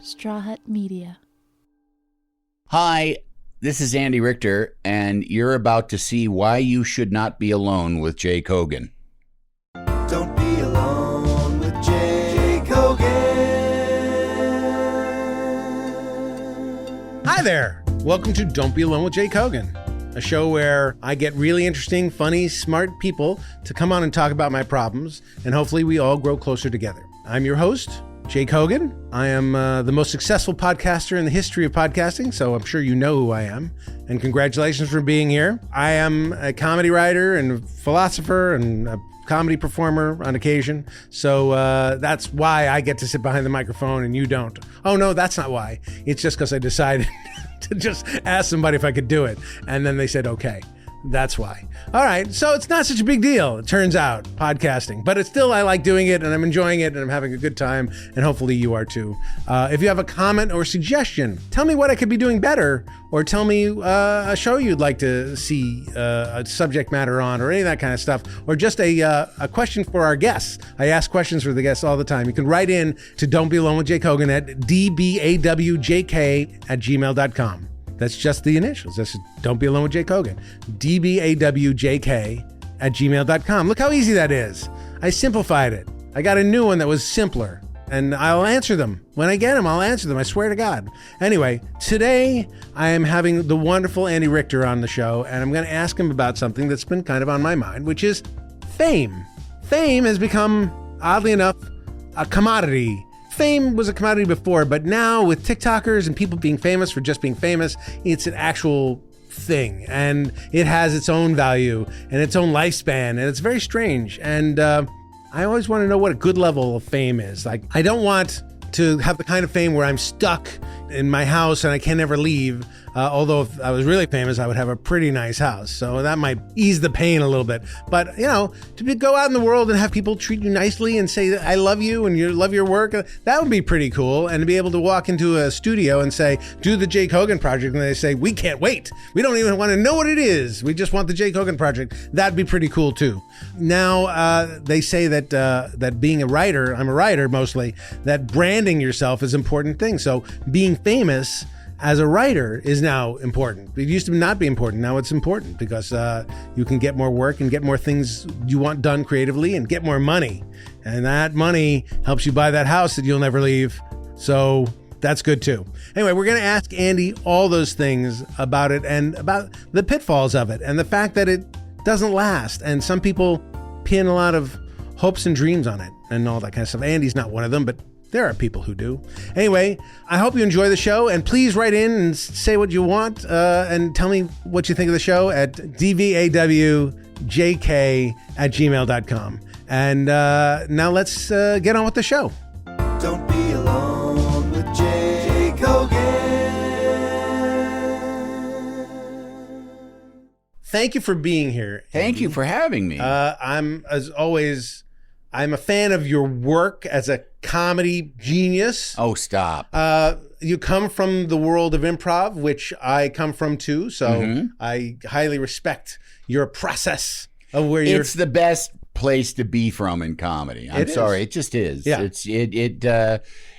Straw Hut Media. Hi, this is Andy Richter, and you're about to see why you should not be alone with Jake Hogan. Don't be alone with Jake Hogan. Hi there. Welcome to Don't Be Alone with Jake Hogan, a show where I get really interesting, funny, smart people to come on and talk about my problems, and hopefully we all grow closer together. I'm your host, Jake Hogan. I am the most successful podcaster in the history of podcasting, so I'm sure you know who I am. And congratulations for being here. I am a comedy writer and a philosopher and a comedy performer on occasion. So that's why I get to sit behind the microphone and you don't. Oh, no, that's not why. It's just because I decided to just ask somebody if I could do it. And then they said, okay. That's why. All right. So it's not such a big deal, it turns out, podcasting. But it's still, I like doing it and I'm enjoying it and I'm having a good time. And hopefully you are too. If you have a comment or suggestion, tell me what I could be doing better, or tell me a show you'd like to see a subject matter on, or any of that kind of stuff, or just a question for our guests. I ask questions for the guests all the time. You can write in to Don't Be Alone with Jake Hogan at dbawjk@gmail.com. That's just the initials. That's Don't Be Alone with Jake Hogan. dbawjk@gmail.com. Look how easy that is. I simplified it. I got a new one that was simpler, and I'll answer them. When I get them, I'll answer them. I swear to God. Anyway, today I am having the wonderful Andy Richter on the show, and I'm going to ask him about something that's been kind of on my mind, which is fame. Fame has become, oddly enough, a commodity. Fame was a commodity before, but now with TikTokers and people being famous for just being famous, it's an actual thing, and it has its own value and its own lifespan, and it's very strange. And I always want to know what a good level of fame is. Like, I don't want to have the kind of fame where I'm stuck in my house and I can never leave. Although if I was really famous, I would have a pretty nice house. So that might ease the pain a little bit. But, you know, to go out in the world and have people treat you nicely and say, I love you and you love your work, that would be pretty cool. And to be able to walk into a studio and say, do the Jake Hogan Project, and they say, we can't wait. We don't even want to know what it is. We just want the Jake Hogan Project. That'd be pretty cool too. Now, they say that being a writer, I'm a writer mostly, that branding yourself is an important thing. So being famous as a writer is now important. It used to not be important. Now it's important because you can get more work and get more things you want done creatively and get more money. And that money helps you buy that house that you'll never leave. So that's good too. Anyway, we're going to ask Andy all those things about it and about the pitfalls of it and the fact that it doesn't last. And some people pin a lot of hopes and dreams on it and all that kind of stuff. Andy's not one of them, but there are people who do. Anyway, I hope you enjoy the show, and please write in and say what you want and tell me what you think of the show at dbawjk@gmail.com. And now let's get on with the show. Don't be alone with Jake Hogan. Thank you for being here, Andy. Thank you for having me. I'm, as always, I'm a fan of your work as a comedy genius. Oh, stop. You come from the world of improv, which I come from too. So I highly respect your process of where you're. It's the best place to be from in comedy. I'm sorry. It just is. Yeah.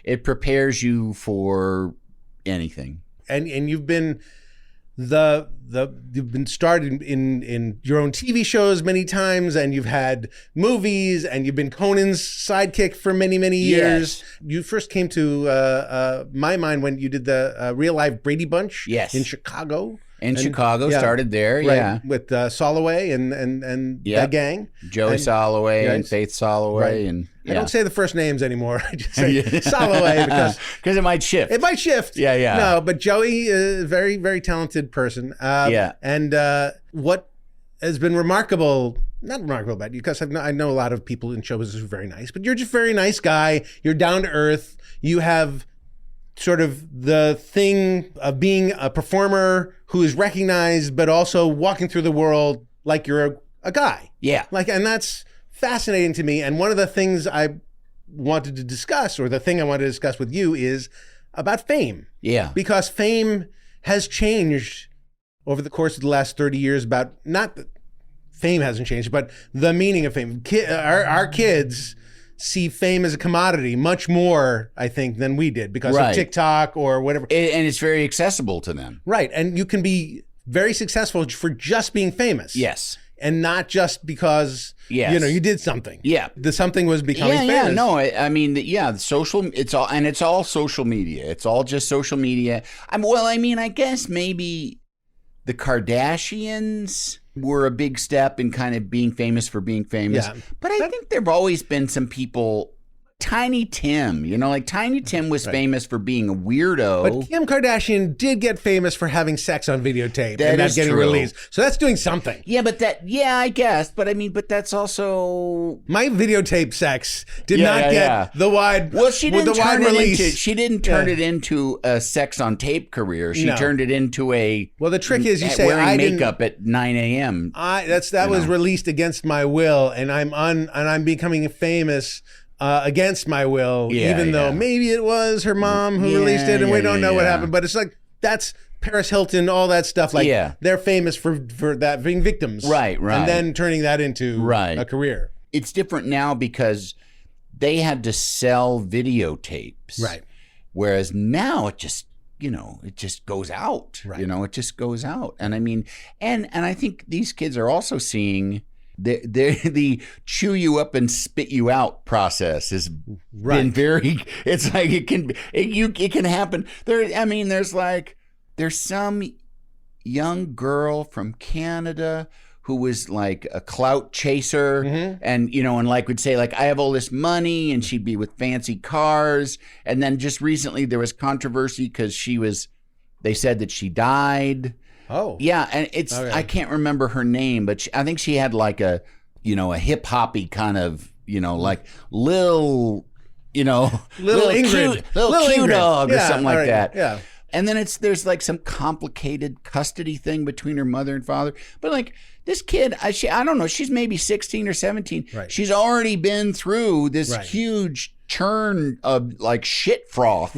It prepares you for anything. And you've been you've been started in your own TV shows many times, and you've had movies, and you've been Conan's sidekick for many years. Yes. You first came to my mind when you did the Real Life Brady Bunch in Chicago. Started there, right, yeah. With Soloway and that gang. Joey Soloway and Yes. Faith Soloway. Right. And I don't say the first names anymore. I just say Soloway because it might shift. it might shift. Yeah. No, but Joey is a very, very talented person. And what has been remarkable, not remarkable about you, because I know a lot of people in show business who are very nice, but you're just a very nice guy. You're down to earth. You have sort of the thing of being a performer who is recognized, but also walking through the world like you're a guy. Yeah. And that's fascinating to me. And one of the things I wanted to discuss, or the thing I wanted to discuss with you, is about fame. Yeah. Because fame has changed over the course of the last 30 years. About, not that fame hasn't changed, but the meaning of fame. Our kids see fame as a commodity much more, I think, than we did because Right. of TikTok or whatever. And it's very accessible to them. Right. And you can be very successful for just being famous. Yes. And not just because, Yes. you did something. Yeah. The something was becoming famous. Yeah, no, I mean, yeah, social, it's all social media. It's all just social media. I guess maybe the Kardashians were a big step in kind of being famous for being famous. Yeah. But I think there've always been some people, Tiny Tim, like Tiny Tim was famous for being a weirdo. But Kim Kardashian did get famous for having sex on videotape That and not is getting true. released. So that's doing something. Yeah, I guess. But but that's also. My videotape sex did not get the wide Well, she didn't turn release. She didn't turn it into a sex on tape career. She turned it into a. Well, the trick is you say wearing I didn't. makeup at 9 a.m. That was released against my will, and I'm becoming famous. Against my will, even though maybe it was her mom who released it, and we don't know what happened. But it's like that's Paris Hilton, all that stuff. Like they're famous for that being victims, right, and then turning that into a career. It's different now because they had to sell videotapes, right? Whereas now it just goes out, right. It just goes out, and I mean, and I think these kids are also seeing. The chew you up and spit you out process has been very. It's like it can happen. There's some young girl from Canada who was like a clout chaser, and would say like I have all this money, and she'd be with fancy cars, and then just recently there was controversy because they said that she died. Oh. Yeah, and I can't remember her name, but I think she had like a hip hoppy kind of, like little Ingrid. little Q dog or something like right. that. Yeah. And then there's like some complicated custody thing between her mother and father. But like this kid, I don't know, she's maybe 16 or 17. Right. She's already been through this huge churn of like shit froth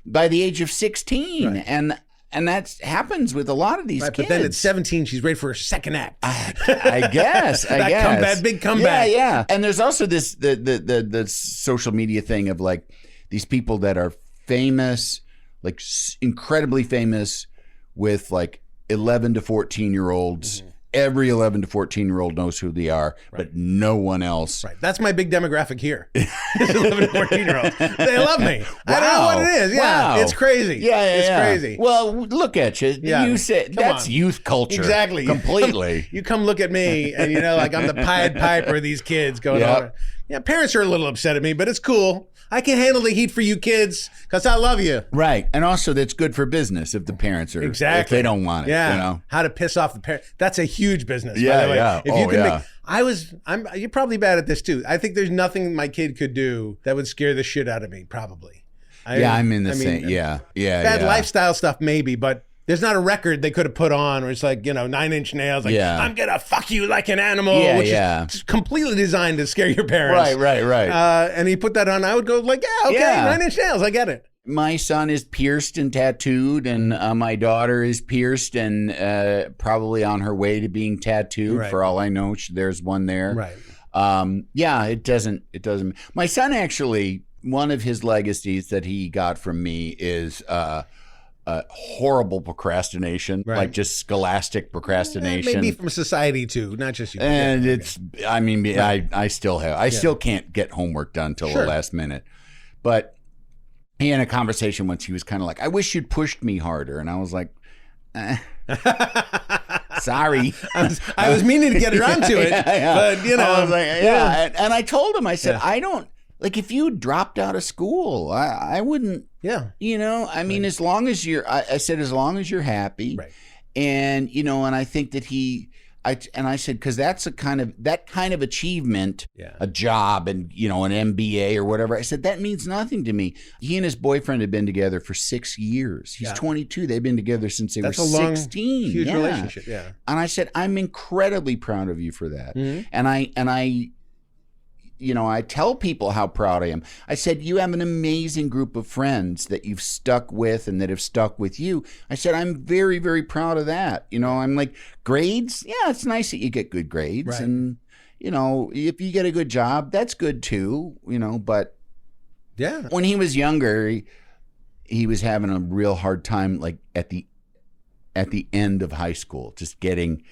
by the age of 16. Right. And that happens with a lot of these kids. But then at 17, she's ready for her second act. I guess. That big comeback. Yeah. And there's also this the social media thing of like these people that are famous, like incredibly famous, with like 11 to 14-year-olds. Every 11 to 14-year-old knows who they are, but no one else. Right. That's my big demographic here. 11 to 14-year-olds. They love me. I don't know what it is. Yeah. It's crazy. It's crazy. Well, look at you. Yeah. You said that's youth culture. Exactly. Completely. You come look at me and like I'm the Pied Piper of these kids going on. Yeah, parents are a little upset at me, but it's cool. I can handle the heat for you kids because I love you. Right. And also that's good for business if the parents are, if they don't want it. Yeah. How to piss off the parents. That's a huge business, by the way. Yeah. If you can make, you're probably bad at this too. I think there's nothing my kid could do that would scare the shit out of me, probably. I'm in the same. Yeah. Bad lifestyle stuff, maybe, but there's not a record they could have put on where it's like, 9 Inch Nails, like, I'm going to fuck you like an animal, which is completely designed to scare your parents. Right. And he put that on, I would go like, 9 Inch Nails, I get it. My son is pierced and tattooed, and my daughter is pierced and probably on her way to being tattooed. Right. For all I know, there's one there. Right. It doesn't. My son actually, one of his legacies that he got from me is horrible procrastination, like just scholastic procrastination. Maybe from society too, not just you. And I still can't get homework done till the last minute. But he had a conversation once, he was kind of like, I wish you'd pushed me harder. And I was like, sorry. I was meaning to get around to it, but I was like, And I told him, I said, I don't, like, if you dropped out of school, I wouldn't. Yeah. I mean, as long as you're, I said, as long as you're happy. Right. And, and I think that I said, because that's that kind of achievement, a job and, an MBA or whatever. I said, that means nothing to me. He and his boyfriend had been together for 6 years. He's 22. They've been together since they were 16. That's a long, huge relationship. Yeah. And I said, I'm incredibly proud of you for that. Mm-hmm. And I tell people how proud I am. I said, you have an amazing group of friends that you've stuck with and that have stuck with you. I said, I'm very, very proud of that. I'm like, grades? Yeah, it's nice that you get good grades. Right. And, you know, if you get a good job, that's good too, you know, but Yeah. when he was younger, he was having a real hard time, like at the end of high school, just getting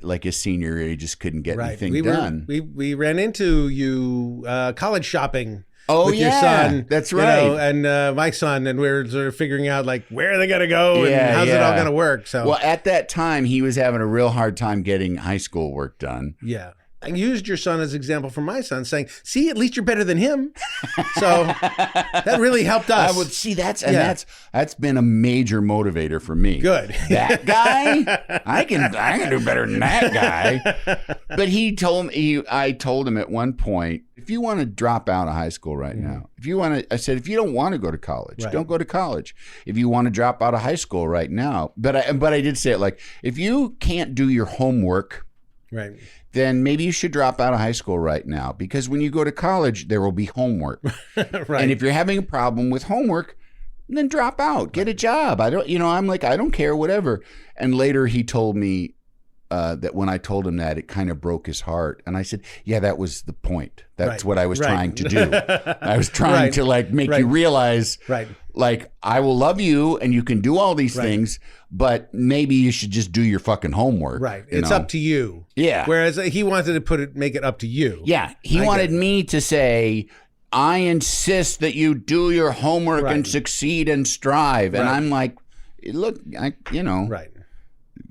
like his senior year, he just couldn't get anything done. We ran into you college shopping. Oh, with yeah, your son. that's you right. know, and my son, and we were sort of figuring out like where are they going to go and how's it all going to work. So, well, at that time, he was having a real hard time getting high school work done. yeah. I used your son as an example for my son, saying, "See, at least you're better than him." So that really helped us. I would see that's been a major motivator for me. Good. That guy, I can do better than that guy. But I told him at one point, if you want to drop out of high school right now, I said, if you don't want to go to college, don't go to college. If you want to drop out of high school right now, but I did say it like, if you can't do your homework, right, then maybe you should drop out of high school right now, because when you go to college, there will be homework. right. And if you're having a problem with homework, then drop out, get a job. I'm like, I don't care, whatever. And later he told me that when I told him that, it kind of broke his heart. And I said, yeah, that was the point. That's what I was trying to do. I was trying to like make you realize, like, I will love you and you can do all these things, but maybe you should just do your fucking homework. Right. It's up to you. Yeah. Whereas he wanted to make it up to you. Yeah. He wanted me to say, I insist that you do your homework and succeed and strive. And I'm like, look,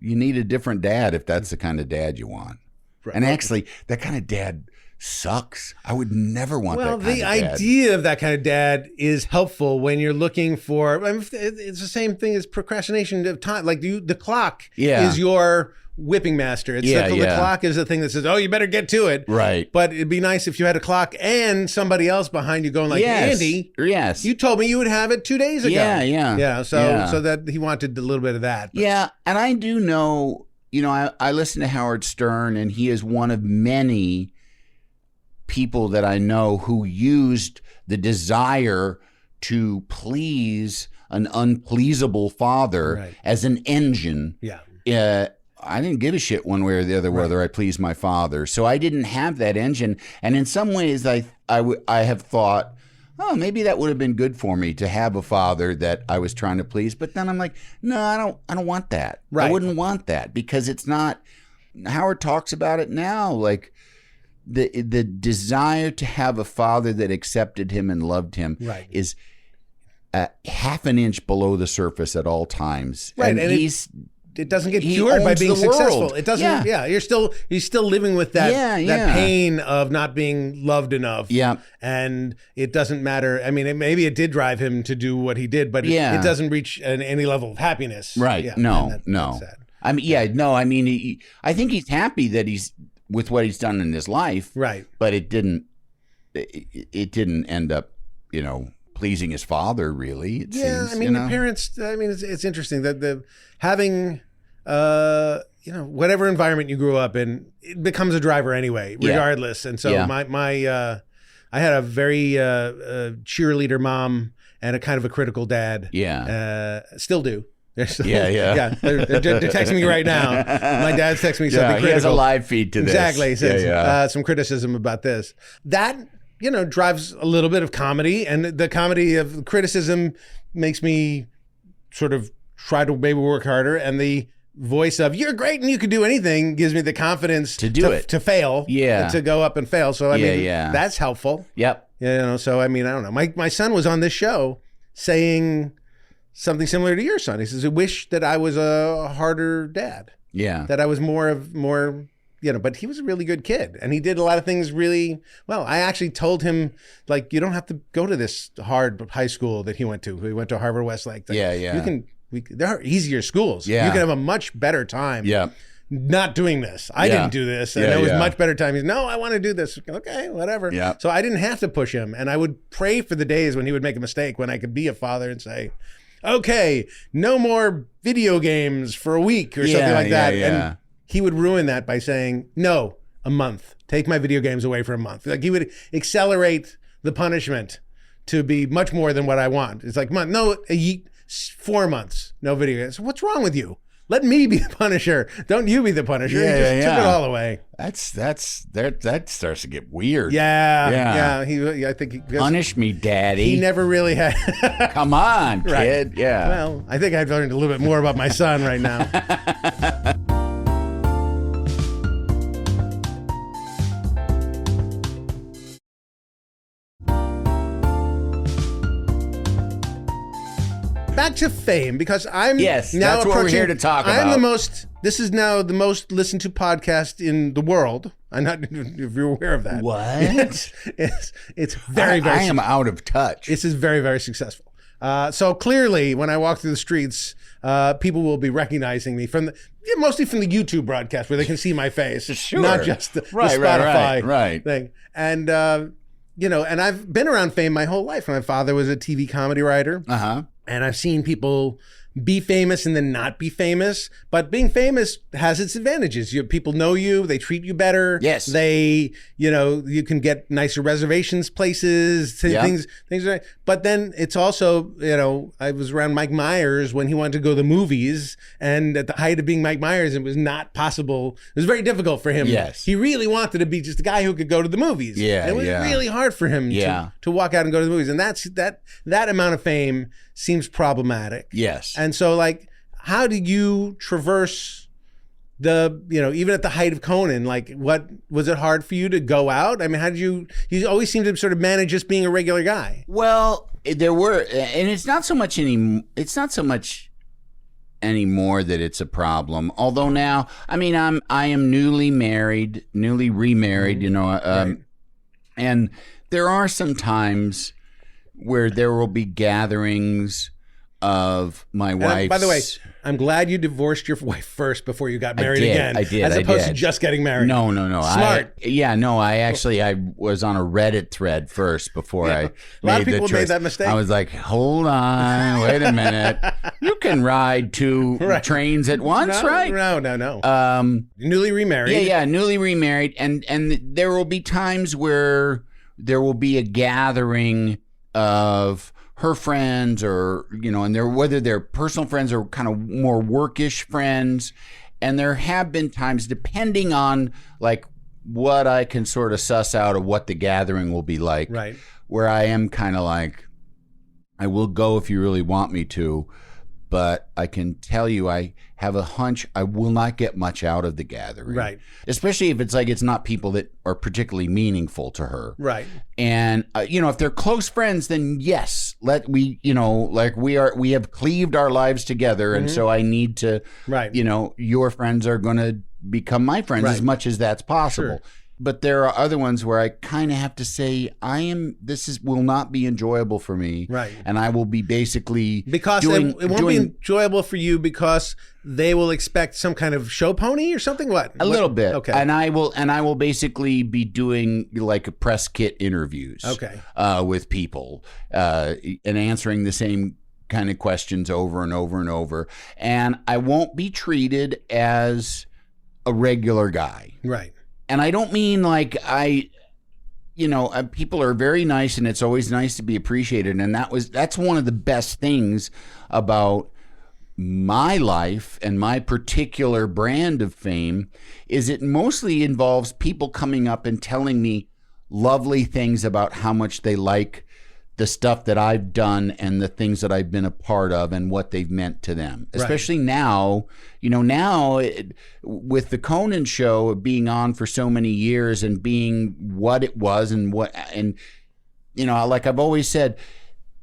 you need a different dad if that's the kind of dad you want. Right. And actually, that kind of dad sucks. I would never want that kind of dad. Well, the idea of that kind of dad is helpful when you're looking for, it's the same thing as procrastination of time. Like the clock is your whipping master. It's the clock is the thing that says, oh, you better get to it. Right. But it'd be nice if you had a clock and somebody else behind you going like, Andy, you told me you would have it 2 days ago. Yeah. So that he wanted a little bit of that. But. Yeah. And I do know, I listen to Howard Stern, and he is one of many people that I know who used the desire to please an unpleasable father as an engine. Yeah. I didn't give a shit one way or the other whether I pleased my father. So I didn't have that engine. And in some ways I have thought, oh, maybe that would have been good for me to have a father that I was trying to please. But then I'm like, no, I don't want that. I wouldn't want that, because it's not. Howard talks about it now, like the desire to have a father that accepted him and loved him is half an inch below the surface at all times. Right. And it doesn't get cured by being successful. It doesn't. Yeah. He's still living with that pain of not being loved enough. Yeah. And it doesn't matter. I mean, maybe it did drive him to do what he did, but it doesn't reach any level of happiness. Right. Yeah. No. That's sad. I mean, I think he's happy that he's with what he's done in his life. Right. But it didn't end up, pleasing his father, really. It seems, I mean, the parents. I mean, it's interesting that the having, whatever environment you grew up in, it becomes a driver anyway, regardless. And so I had a very cheerleader mom and a kind of a critical dad. Yeah, still do. They're texting me right now. My dad's texting me something critical. He has a live feed to this. Exactly. He says, some criticism about this. That drives a little bit of comedy, and the comedy of criticism makes me sort of try to maybe work harder, and the voice of "you're great and you can do anything" gives me the confidence to do it, to fail, to go up and fail. So I mean, that's helpful. Yep. So I mean, I don't know. My son was on this show saying something similar to your son. He says, "I wish that I was a harder dad. Yeah, that I was more." But he was a really good kid, and he did a lot of things really well. I actually told him, like, you don't have to go to this hard high school that he went to. He went to Harvard Westlake. There are easier schools. Yeah. You can have a much better time not doing this. I didn't do this, and it was much better time. He's, no, I want to do this. Okay, whatever. Yeah. So I didn't have to push him, and I would pray for the days when he would make a mistake, when I could be a father and say, okay, no more video games for a week or something like that. And he would ruin that by saying, no, a month. Take my video games away for a month. Like, he would accelerate the punishment to be much more than what I want. It's like, 4 months, no video games. What's wrong with you? Let me be the Punisher. Don't you be the Punisher. Yeah, He just yeah, took it yeah. all away. That starts to get weird. Yeah. I think Punish me, Daddy. he never really had. Come on, Right. kid. Yeah. Well, I think I've learned a little bit more about my son right now. Back to fame, because I'm Yes, now that's what we're here to talk about. This is now the most listened to podcast in the world. I'm not if you're aware of that. What? It's very, very. I am out of touch. This is very, very successful. So clearly, when I walk through the streets, people will be recognizing me mostly from the YouTube broadcast where they can see my face, Sure. not just the Right, Spotify right. thing. And and I've been around fame my whole life. My father was a TV comedy writer. And I've seen people be famous and then not be famous. But being famous has its advantages. People know you. They treat you better. Yes. They, you can get nicer reservations, places, things. But then it's also, I was around Mike Myers when he wanted to go to the movies. And at the height of being Mike Myers, it was not possible. It was very difficult for him. Yes. He really wanted to be just a guy who could go to the movies. Yeah, And it was really hard for him to walk out and go to the movies. And that amount of fame seems problematic. Yes. And so, how do you traverse even at the height of Conan, what was it hard for you to go out? I mean, how did you always seem to sort of manage just being a regular guy. Well, there were, and it's not so much anymore that it's a problem. Although now, I mean, I am newly remarried, Right. and there are some times where there will be gatherings of my wife's. By the way, I'm glad you divorced your wife first before you got married again. I did. As opposed to did. just getting married. No. Smart. I was on a Reddit thread first before I A lot of made the people choice. made that mistake. I was like, hold on, wait a minute. You can ride two trains at once, right? No. Newly remarried. Yeah, newly remarried. And there will be times where there will be a gathering of her friends or, and whether they're personal friends or kind of more workish friends. And there have been times, depending on what I can sort of suss out of what the gathering will be like, right, where I am kind of like, I will go if you really want me to, but I can tell you, I have a hunch I will not get much out of the gathering. Right. Especially if it's not people that are particularly meaningful to her. Right. And, if they're close friends, then yes, we have cleaved our lives together. And so I need to, your friends are going to become my friends as much as that's possible. Sure. But there are other ones where I kind of have to say, will not be enjoyable for me. Right. And I will be basically because it won't be enjoyable for you because they will expect some kind of show pony or something. A little bit. Okay. And I will basically be doing a press kit interviews. Okay. With people, and answering the same kind of questions over and over and over. And I won't be treated as a regular guy. Right. And I don't mean people are very nice and it's always nice to be appreciated. And that's one of the best things about my life and my particular brand of fame is it mostly involves people coming up and telling me lovely things about how much they like the stuff that I've done and the things that I've been a part of and what they've meant to them. Right. Especially now, with the Conan show being on for so many years and being what it was and I've always said,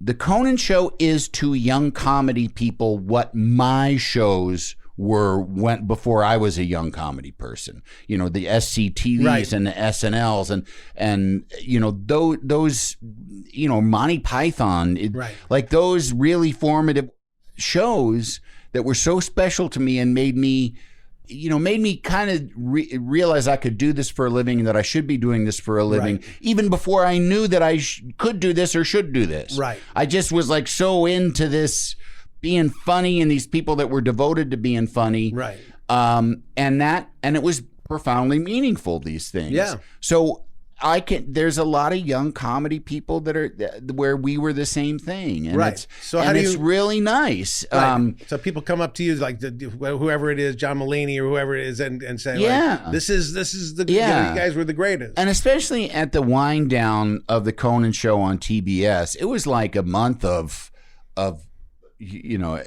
the Conan show is to young comedy people what my shows went before I was a young comedy person. The SCTVs right. and the SNLs and those Monty Python, right. Those really formative shows that were so special to me and made me kind of realize I could do this for a living and that I should be doing this for a living, right. even before I knew that I could do this or should do this. Right. I just was so into this being funny and these people that were devoted to being funny. Right. And it was profoundly meaningful, these things. Yeah. So there's a lot of young comedy people that are where we were the same thing. And Right. It's, So and how do it's you- really nice. Right. So people come up to you like whoever it is, John Mulaney or whoever it is, and say, Yeah. like, this is the Yeah. you guys were the greatest. And especially at the wind down of the Conan show on TBS, it was like a month of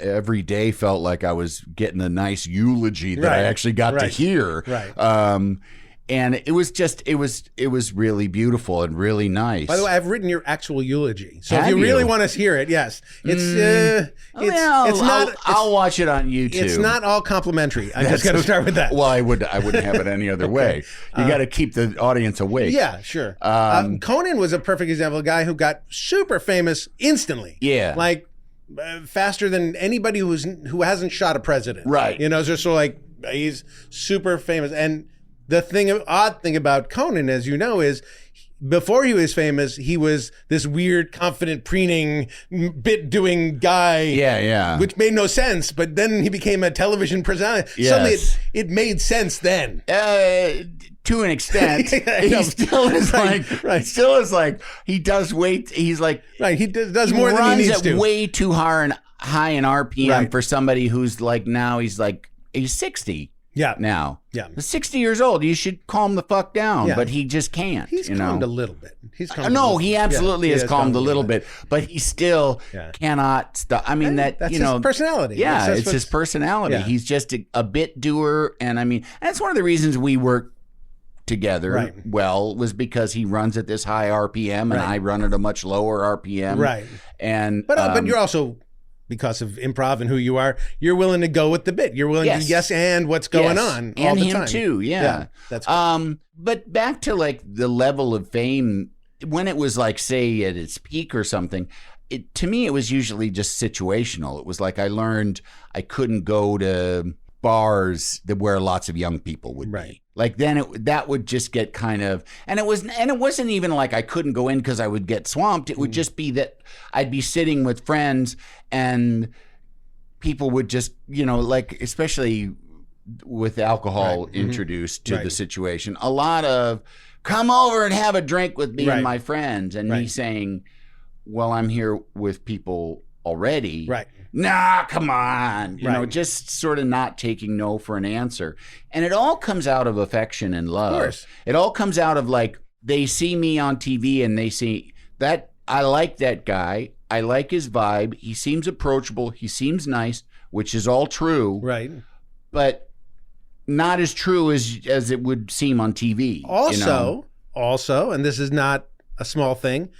every day felt like I was getting a nice eulogy that I Right. actually got to Right. hear. Right. And it was really beautiful and really nice. By the way, I've written your actual eulogy. So Have if you really you? want to hear it, yes, it's Well, not. I'll watch it on YouTube. It's not all complimentary. I'm just going to start with that. Well, I wouldn't have it any other way. You got to keep the audience awake. Yeah, sure. Conan was a perfect example of a guy who got super famous instantly. Yeah. Like faster than anybody who hasn't shot a president. Right. It's just sort of like he's super famous. And the odd thing about Conan, as you know, is before he was famous, he was this weird, confident, preening, bit-doing guy. Yeah. Which made no sense. But then he became a television personality. Yes. Suddenly it made sense then. To an extent, I know. he still is like he does wait. He's like Right, he does he more than he runs needs at to. way too high in RPM Right. for somebody who's like now he's 60 Yeah. now. Yeah. He's 60 years old. You should calm the fuck down, Yeah. but he just can't. He's calmed a little bit. He's calmed a No, little he bit. absolutely Yeah, has he calmed a little bit, but he still Yeah. cannot stop. I mean, That's his personality. Yeah, That's it's his what's- personality. Yeah. He's just a bit doer, and I mean, that's one of the reasons we work together Right. well was because he runs at this high RPM and Right. I run at a much lower RPM. Right. And But you're also, because of improv and who you are, you're willing to go with the bit. You're willing to Yes. and what's going on all and the him time. too. Yeah. That's good. But back to like the level of fame when it was like say at its peak or something. To me, it was usually just situational. It was like I learned I couldn't go to bars where lots of young people would Right. be. Like then that would just get kind of, and it wasn't even like I couldn't go in because I would get swamped. It would just be that I'd be sitting with friends and people would just, like especially with alcohol Right. introduced to Right. the situation, a lot of come over and have a drink with me Right. and my friends, and me Right. saying, well, I'm here with people already. Right. Nah, come on. Right. Just sort of not taking no for an answer. And it all comes out of affection and love. Of course. It all comes out of like, they see me on TV and they see that I like that guy. I like his vibe. He seems approachable. He seems nice, which is all true, Right. but not as true as it would seem on TV. Also, and this is not a small thing,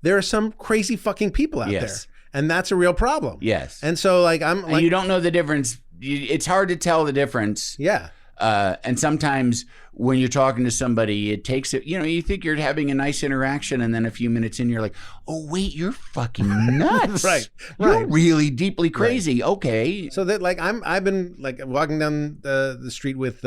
there are some crazy fucking people out Yes. there. And that's a real problem. Yes. And so like I'm And like, you don't know the difference. It's hard to tell the difference. yeah. And sometimes when you're talking to somebody, it takes it, you think you're having a nice interaction. And then a few minutes in, you're like, oh, wait, you're fucking nuts. Right, You're right. really deeply crazy. Okay. So that like I've been like walking down the street with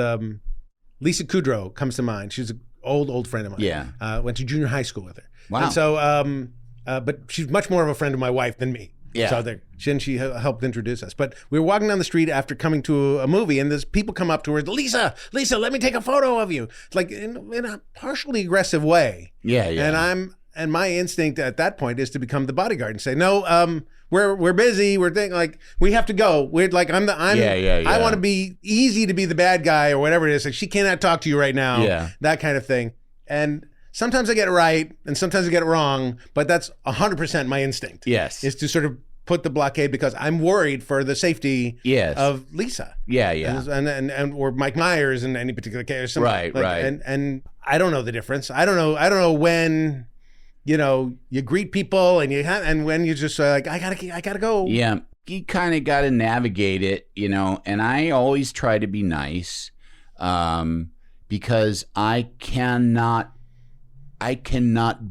Lisa Kudrow comes to mind. She's an old friend of mine. Yeah. Went to junior high school with her. Wow. And so but she's much more of a friend of my wife than me. Yeah. So she helped introduce us. But we were walking down the street after coming to a movie, and there's people come up to her, Lisa, let me take a photo of you. It's like in a partially aggressive way. Yeah. Yeah. And my instinct at that point is to become the bodyguard and say, no, we're busy. We're thinking like we have to go. We're like Yeah. I want to be easy to be the bad guy or whatever it is. Like she cannot talk to you right now. Yeah. That kind of thing. And sometimes I get it right and sometimes I get it wrong, but that's 100% my instinct. Yes. Is to sort of put the blockade because I'm worried for the safety Yes. of Lisa. Yeah. Yeah. And or Mike Myers in any particular case. Or something. Right, right. And I don't know the difference. I don't know when, you greet people and when you just like, I gotta go. Yeah. You kind of got to navigate it, and I always try to be nice because I cannot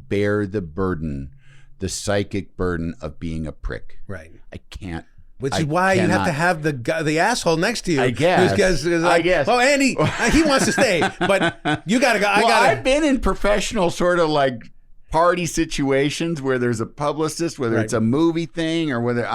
bear the psychic burden of being a prick. Right. I can't. Which is I why you have cannot. to have the asshole next to you. I guess. Who's like, I guess. Oh, Andy, he wants to stay, but you gotta go. I've been in professional sort of like party situations where there's a publicist, whether it's a movie thing or whether,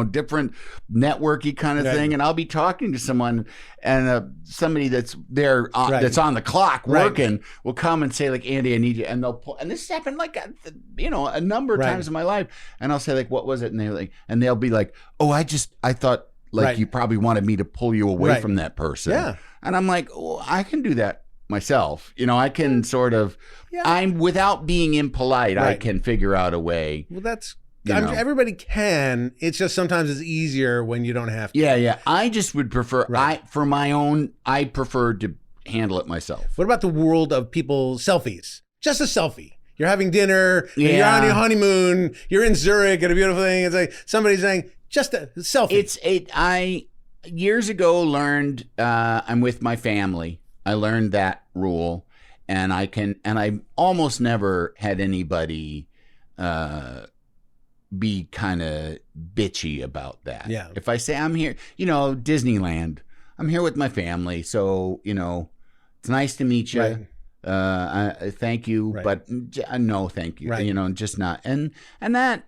different networky kind of thing. And I'll be talking to someone and somebody that's there, that's on the clock working will come and say like, Andy, I need you. And they'll pull, and this happened like, a number of times in my life. And I'll say like, what was it? And they'll be like, oh, I thought like you probably wanted me to pull you away from that person. Yeah. And I'm like, oh, I can do that myself. I can sort of, I'm without being impolite, I can figure out a way. Well, that's, everybody can. It's just sometimes it's easier when you don't have to. Yeah. I just would prefer, for my own, I prefer to handle it myself. What about the world of people selfies? Just a selfie. You're having dinner, and you're on your honeymoon, you're in Zurich at a beautiful thing. It's like somebody's saying, just a selfie. I years ago learned, I'm with my family. I learned that rule, and I almost never had anybody be kind of bitchy about that. Yeah. If I say I'm here, Disneyland, I'm here with my family, so it's nice to meet you. Right. Thank you, but no, thank you. Right. Just not, and that.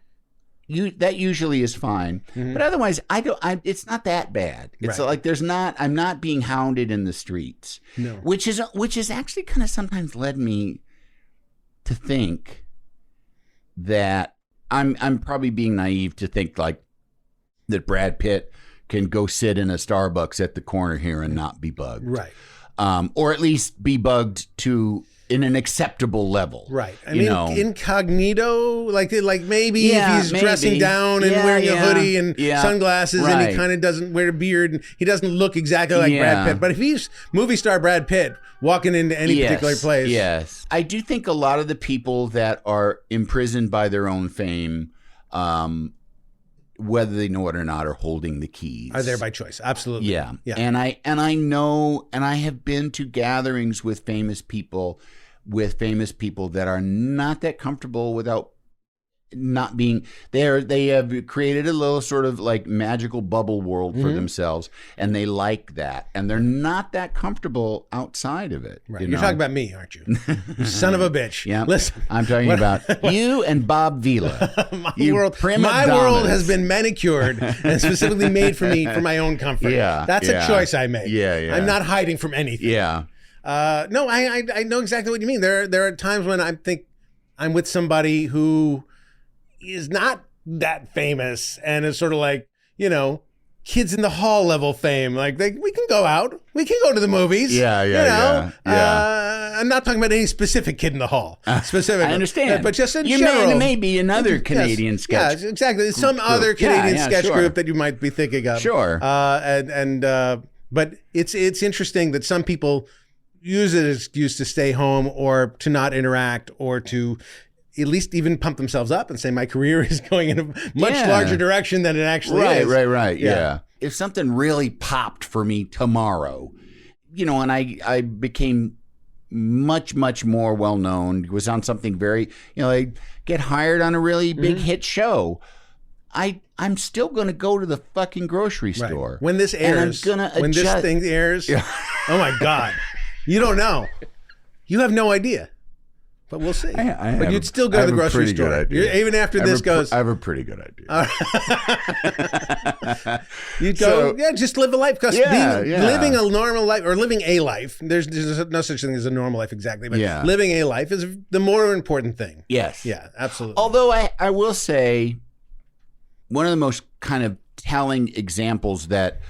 That usually is fine, but otherwise, it's not that bad. It's like I'm not being hounded in the streets, which is actually kind of sometimes led me to think that I'm probably being naive to think like that Brad Pitt can go sit in a Starbucks at the corner here and not be bugged, right? Or at least be bugged in an acceptable level. Right. I mean, incognito, like maybe if he's dressing down and wearing a hoodie and sunglasses and he kind of doesn't wear a beard and he doesn't look exactly like Brad Pitt. But if he's movie star Brad Pitt walking into any particular place. Yes. I do think a lot of the people that are imprisoned by their own fame, whether they know it or not, are holding the keys. Are there by choice. Absolutely. Yeah. And I know, and I have been to gatherings with famous people that are not that comfortable without not being there. They have created a little sort of like magical bubble world for themselves, and they like that, and they're not that comfortable outside of it. Right. You're talking about me, aren't you? You son of a bitch. Yeah. Listen, I'm talking about you and Bob Vila. My world has been manicured and specifically made for me for my own comfort. Yeah. That's a choice I made. Yeah. I'm not hiding from anything. Yeah. No, I know exactly what you mean. There are times when I think I'm with somebody who is not that famous and is sort of like, kids in the hall level fame. Like we can go out, we can go to the movies. Yeah. I'm not talking about any specific kid in the hall. Specifically, I understand, but just in general, there may be another Canadian sketch. Yeah, exactly. Some other Canadian sketch group that you might be thinking of. Sure. But it's interesting that some people use it as an excuse to stay home or to not interact or to at least even pump themselves up and say my career is going in a much larger direction than it actually is. Right. Yeah. If something really popped for me tomorrow, and I became much, much more well known, was on something very, I get hired on a really big hit show. I'm still going to go to the fucking grocery store. When this airs, this thing airs, oh my God, you don't know. You have no idea. But we'll see. But you'd still go to the grocery store. Even after this goes. I have a pretty good idea. You'd go, just live a life. Because living a normal life, or living a life, there's no such thing as a normal life exactly, but living a life is the more important thing. Yes. Yeah, absolutely. Although I will say, one of the most kind of telling examples that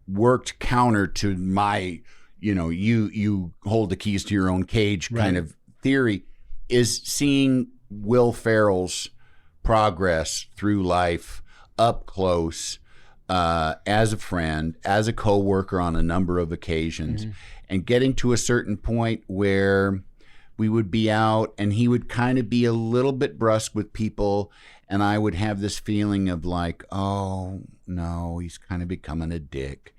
worked counter to my, you hold the keys to your own cage kind of theory is seeing Will Ferrell's progress through life up close, as a friend, as a coworker on a number of occasions, and getting to a certain point where we would be out and he would kind of be a little bit brusque with people, and I would have this feeling of like, oh no, he's kind of becoming a dick.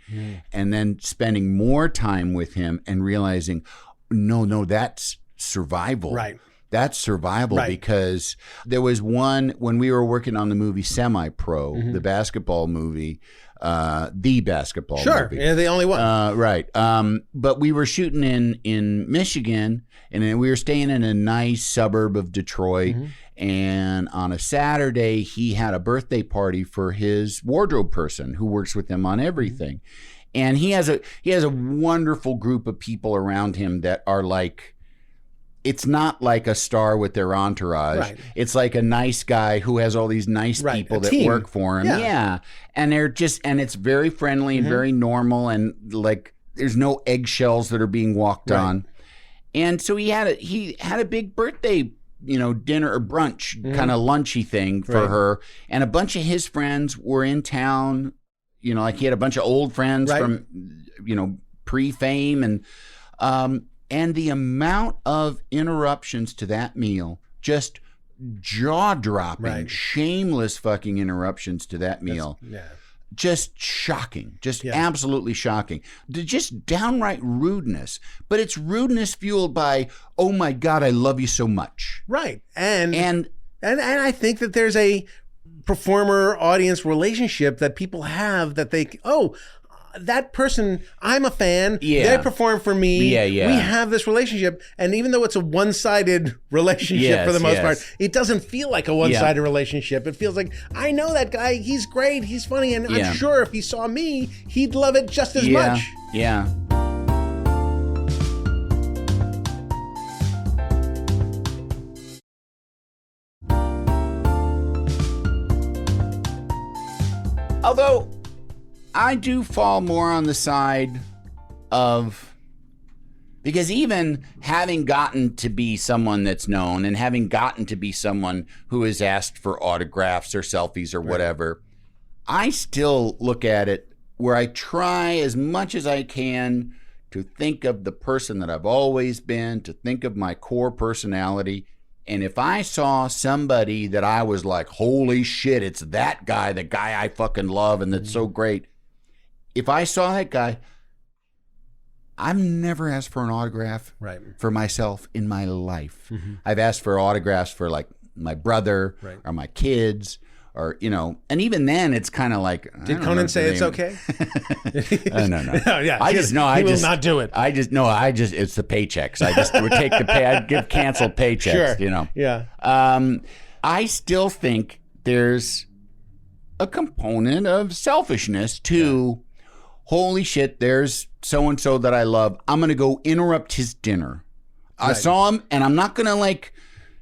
And then spending more time with him and realizing, no, that's survival. Right. That's survival, Right. because there was one when we were working on the movie Semi-Pro, Mm-hmm. the basketball movie, the basketball Sure. movie. Yeah, the only one. Right. But we were shooting in Michigan, and then we were staying in a nice suburb of Detroit. Mm-hmm. And on a Saturday, he had a birthday party for his wardrobe person who works with him on everything. Mm-hmm. And he has a wonderful group of people around him that are like, it's not like a star with their entourage. Right. It's like a nice guy who has all these nice Right, people a that team. work for him. Yeah. Yeah. And they're just, and it's very friendly and very normal, and like there's no eggshells that are being walked Right. on. And so he had a big birthday, dinner or brunch kind of lunchy thing for Right. her. And a bunch of his friends were in town, like he had a bunch of old friends Right. from, pre-fame, and the amount of interruptions to that meal, just jaw-dropping, Right. shameless fucking interruptions to that meal, Yeah. just shocking, just Yeah. absolutely shocking. Just downright rudeness, but it's rudeness fueled by, oh my God, I love you so much. Right. And And I think that there's a performer audience relationship that people have that that person, I'm a fan. Yeah. They perform for me. Yeah, yeah. We have this relationship. And even though it's a one-sided relationship Yes, for the most yes. part, it doesn't feel like a one-sided relationship. It feels like, I know that guy. He's great. He's funny. And Yeah. I'm sure if he saw me, he'd love it just as yeah, much. yeah. Although I do fall more on the side of, because even having gotten to be someone that's known and having gotten to be someone who is asked for autographs or selfies or whatever, I still look at it where I try as much as I can to think of the person that I've always been, to think of my core personality. And if I saw somebody that I was like, holy shit, it's that guy, the guy I fucking love and that's so great. If I saw that guy, I've never asked for an autograph Right. for myself in my life. I've asked for autographs for like my brother Right. or my kids, or, and even then it's kind of like, I Did don't know Conan if say they it's even- okay? No. No, yeah. I just know. He will not do it. It's the paychecks. I just would take the pay. I'd give canceled paychecks. Sure. Yeah. I still think there's a component of selfishness to, holy shit, there's so and so that I love. I'm gonna go interrupt his dinner. I saw him, and I'm not gonna like.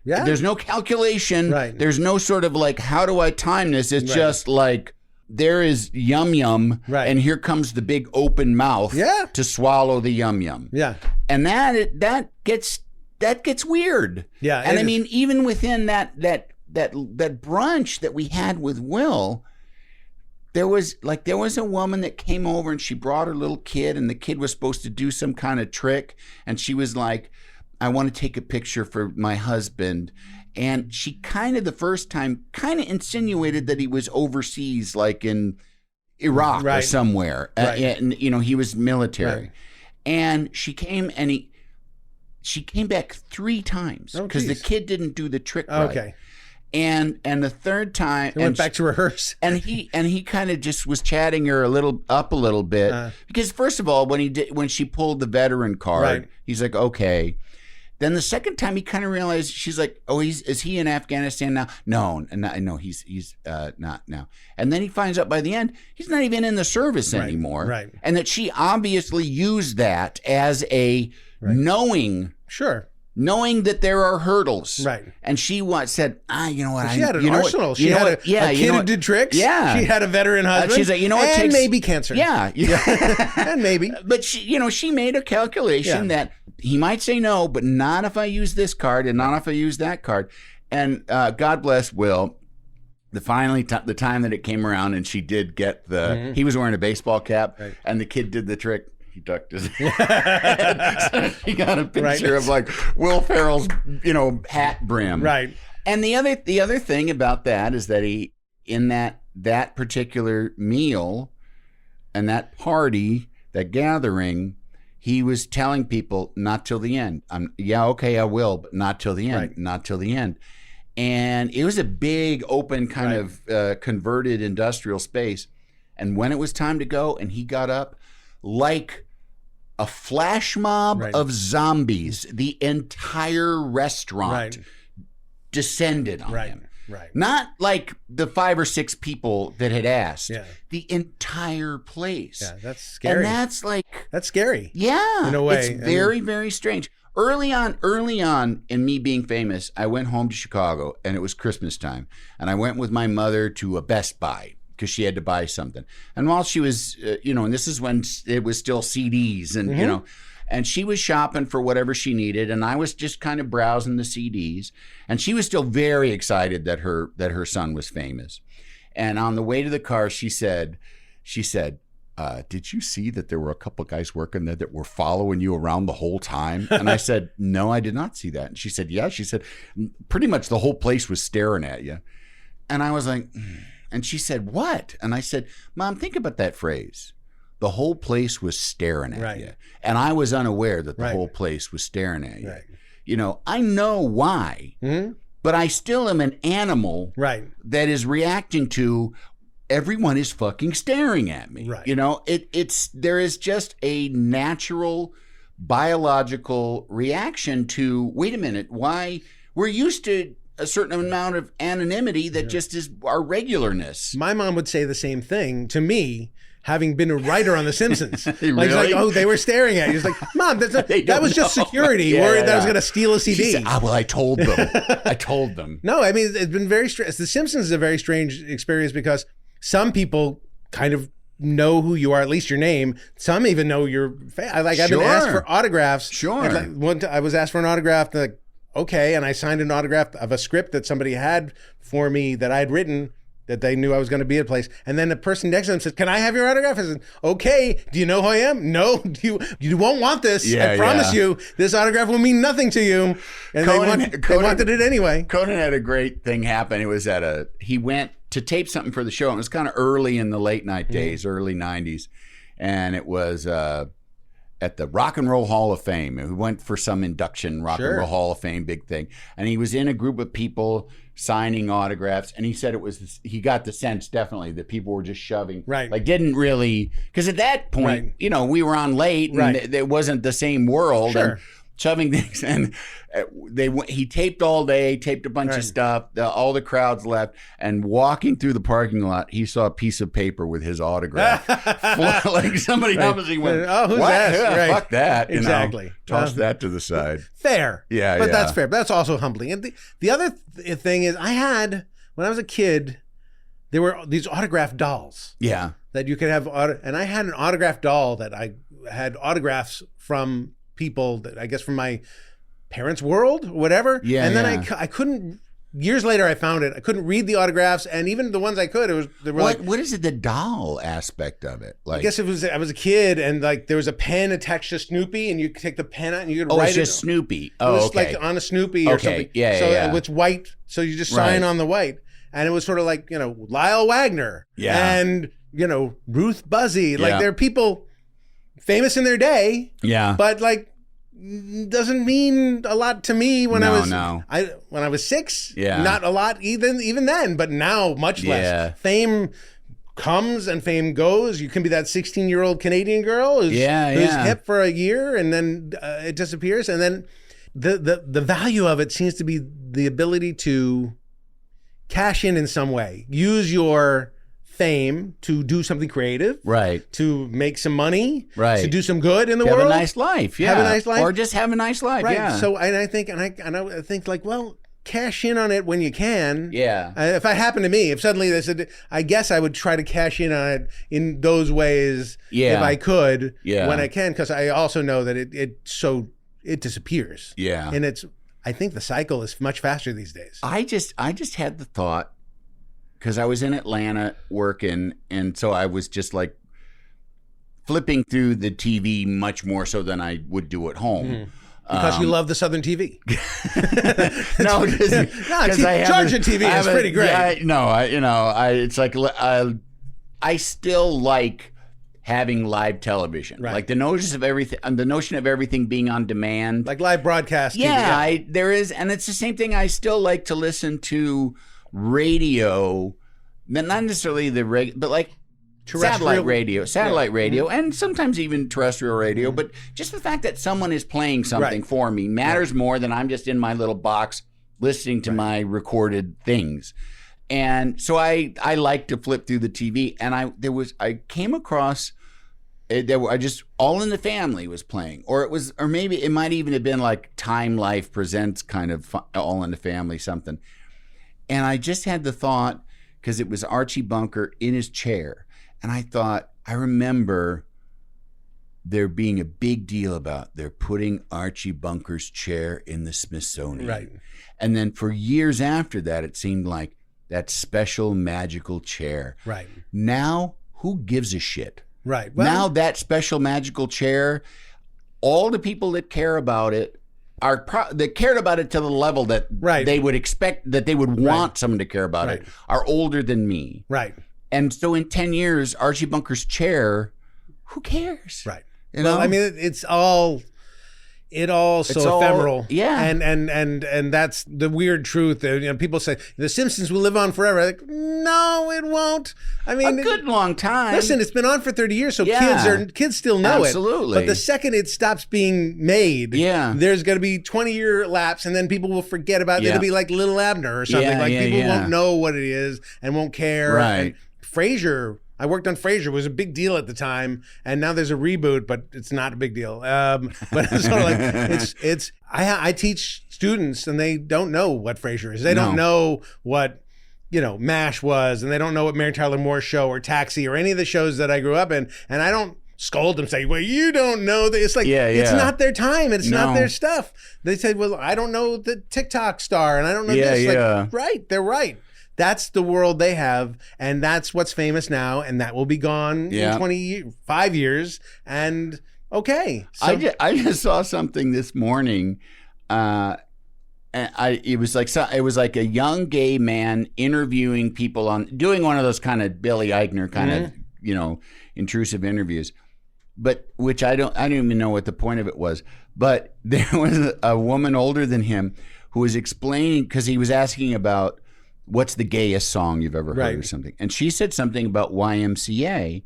Yeah. There's no calculation. Right. There's no sort of like, how do I time this? It's just like, there is yum yum, Right. and here comes the big open mouth Yeah. to swallow the yum yum. Yeah. And that gets weird. Yeah, And it I is. mean, even within that brunch that we had with Will, there was a woman that came over and she brought her little kid, and the kid was supposed to do some kind of trick, and she was like, I want to take a picture for my husband. And she the first time insinuated that he was overseas, like in Iraq or Right. somewhere. Right. And he was military. Right. And she came back 3 times Oh, because the geez. kid didn't do the trick right. Okay. And the third time, He went back to rehearse. and he kind of just was chatting her a little bit because first of all, when she pulled the veteran card, Right. he's like, okay. Then the second time he kind of realized, she's like, oh, is he in Afghanistan now? No, he's not now. And then he finds out by the end he's not even in the service anymore, right. And that she obviously used that as a knowing that there are hurdles, Right. And she said, you know what? She had an arsenal. She You know had what? a kid who did tricks. Yeah. She had a veteran husband. She's like, you know what? And takes maybe cancer. Yeah. And maybe. But she made a calculation that he might say no, but not if I use this card and not if I use that card. And God bless Will. The time that it came around and she did get he was wearing a baseball cap, and the kid did the trick. He ducked his head. So she got a picture of like Will Ferrell's, hat brim. Right. And the other thing about that is that he, in that particular meal and that party, that gathering, he was telling people, not till the end. Okay, I will, but not till the end, Right. not till the end. And it was a big, open kind of converted industrial space. And when it was time to go, and he got up, like a flash mob of zombies, the entire restaurant descended on him. Right. Not like the 5 or 6 people that had asked. Yeah. The entire place. Yeah, that's scary. And that's like... That's scary. Yeah. In a way. It's very, very strange. Early on in me being famous, I went home to Chicago, and it was Christmas time. And I went with my mother to a Best Buy because she had to buy something. And while she was, and this is when it was still CDs and, and she was shopping for whatever she needed, and I was just kind of browsing the CDs, and she was still very excited that her son was famous. And on the way to the car, she said, did you see that there were a couple of guys working there that were following you around the whole time? And I said, no, I did not see that. And she said, yeah. She said, pretty much the whole place was staring at you. And I was like, and she said, what? And I said, Mom, think about that phrase. The whole place was staring at you. And I was unaware that the whole place was staring at you. Right. I know why, but I still am an animal that is reacting to everyone is fucking staring at me. Right. There is just a natural biological reaction to, wait a minute, why we're used to a certain amount of anonymity that just is our regularness. My mom would say the same thing to me, having been a writer on The Simpsons. Really? Like, oh, they were staring at you. It's like, Mom, that was just security worried that I was going to steal a CD. She said, well, I told them. No, I mean, it's been very strange. The Simpsons is a very strange experience because some people kind of know who you are, at least your name. Some even know your face. I've been asked for autographs. Sure. I was asked for an autograph. Like, okay, and I signed an autograph of a script that somebody had for me that I had written that they knew I was going to be at a place. And then the person next to them said, can I have your autograph? I said, okay, do you know who I am? No, you won't want this. I promise you, this autograph will mean nothing to you. And Conan they wanted it anyway. Conan had a great thing happen. It was he went to tape something for the show. It was kind of early in the late night days, early 90s. And it was at the Rock and Roll Hall of Fame. We went for some induction, Rock and Roll Hall of Fame, big thing. And he was in a group of people signing autographs, and he said he got the sense definitely that people were just shoving, like didn't really, because at that point, we were on late, and it wasn't the same world, and shoving things, and he taped all day, taped a bunch of stuff, all the crowds left, and walking through the parking lot, he saw a piece of paper with his autograph. Like somebody obviously went, oh, who's what? that? Yeah, fuck that. Exactly. Toss that to the side. Fair. Yeah, but that's fair. But that's also humbling. And the other thing is, when I was a kid, there were these autographed dolls. Yeah. That you could have, and I had an autographed doll that I had autographs from people that I guess from my parents' world or whatever. Yeah. And then I couldn't. Years later, I found it. I couldn't read the autographs, and even the ones I could, what is it? The doll aspect of it? Like, I guess I was a kid, and like there was a pen attached to Snoopy, and you could take the pen out and you could write it. Oh, it's just Snoopy. Oh, it was like on a Snoopy or something. Yeah, so yeah. it's white, so you just sign on the white, and it was sort of like Lyle Wagner, and Ruth Buzzy. Like there are people famous in their day, but like. Doesn't mean a lot to me when I was 6. Not a lot even then, but now much less. Fame comes and fame goes. You can be that 16-year-old Canadian girl who's hip for a year and then it disappears. And then the value of it seems to be the ability to cash in some way. Use your fame to do something creative, to make some money, to do some good in the world, have a nice life, have a nice life, or just have a nice life, So I think like, well, cash in on it when you can. If it happened to me, if suddenly they said, I guess I would try to cash in on it in those ways if I could when I can, because I also know that it disappears. And I think the cycle is much faster these days. I just had the thought. Because I was in Atlanta working, and so I was just like flipping through the TV much more so than I would do at home. Because you love the Southern TV. No, because Georgia TV is pretty great. It's like I still like having live television. Right. Like the notion of everything being on demand. Like live broadcast. Yeah, there is, and it's the same thing. I still like to listen to radio, not necessarily but like satellite radio, and sometimes even terrestrial radio. But just the fact that someone is playing something for me matters more than I'm just in my little box listening to my recorded things. And so I like to flip through the TV, and I came across All in the Family was playing, or maybe it might even have been like Time Life Presents kind of All in the Family something. And I just had the thought, because it was Archie Bunker in his chair, and I thought, I remember there being a big deal about they're putting Archie Bunker's chair in the Smithsonian. Right. And then for years after that, it seemed like that special magical chair. Right. Now, who gives a shit? Right. Well, now that special magical chair, all the people that care about it that cared about it to the level that they would expect, that they would want someone to care about it, are older than me. Right. And so in 10 years, Archie Bunker's chair, who cares? Right. You know? Well, I mean, it's all so ephemeral. Yeah. And that's the weird truth. People say The Simpsons will live on forever. Like, no, it won't. I mean, a good long time. Listen, it's been on for 30 years, so kids still know it. Absolutely. But the second it stops being made, there's going to be 20-year lapse, and then people will forget about it. It'll be like Little Abner or something. People won't know what it is and won't care. Right. And Frasier, I worked on Frasier. It was a big deal at the time, and now there's a reboot, but it's not a big deal. But it's sort of like I teach students, and they don't know what Frasier is. They don't know what MASH was, and they don't know what Mary Tyler Moore's Show or Taxi or any of the shows that I grew up in. And I don't scold them, say, "Well, you don't know that." It's like it's not their time. It's not their stuff. They say, "Well, I don't know the TikTok star, and I don't know this." Like, right? They're right. That's the world they have, and that's what's famous now, and that will be gone in 25 years. And okay, so, I just saw something this morning. And it was like a young gay man interviewing people doing one of those kind of Billy Eichner kind of intrusive interviews, but which I don't even know what the point of it was. But there was a woman older than him who was explaining, because he was asking about, what's the gayest song you've ever heard or something? And she said something about YMCA,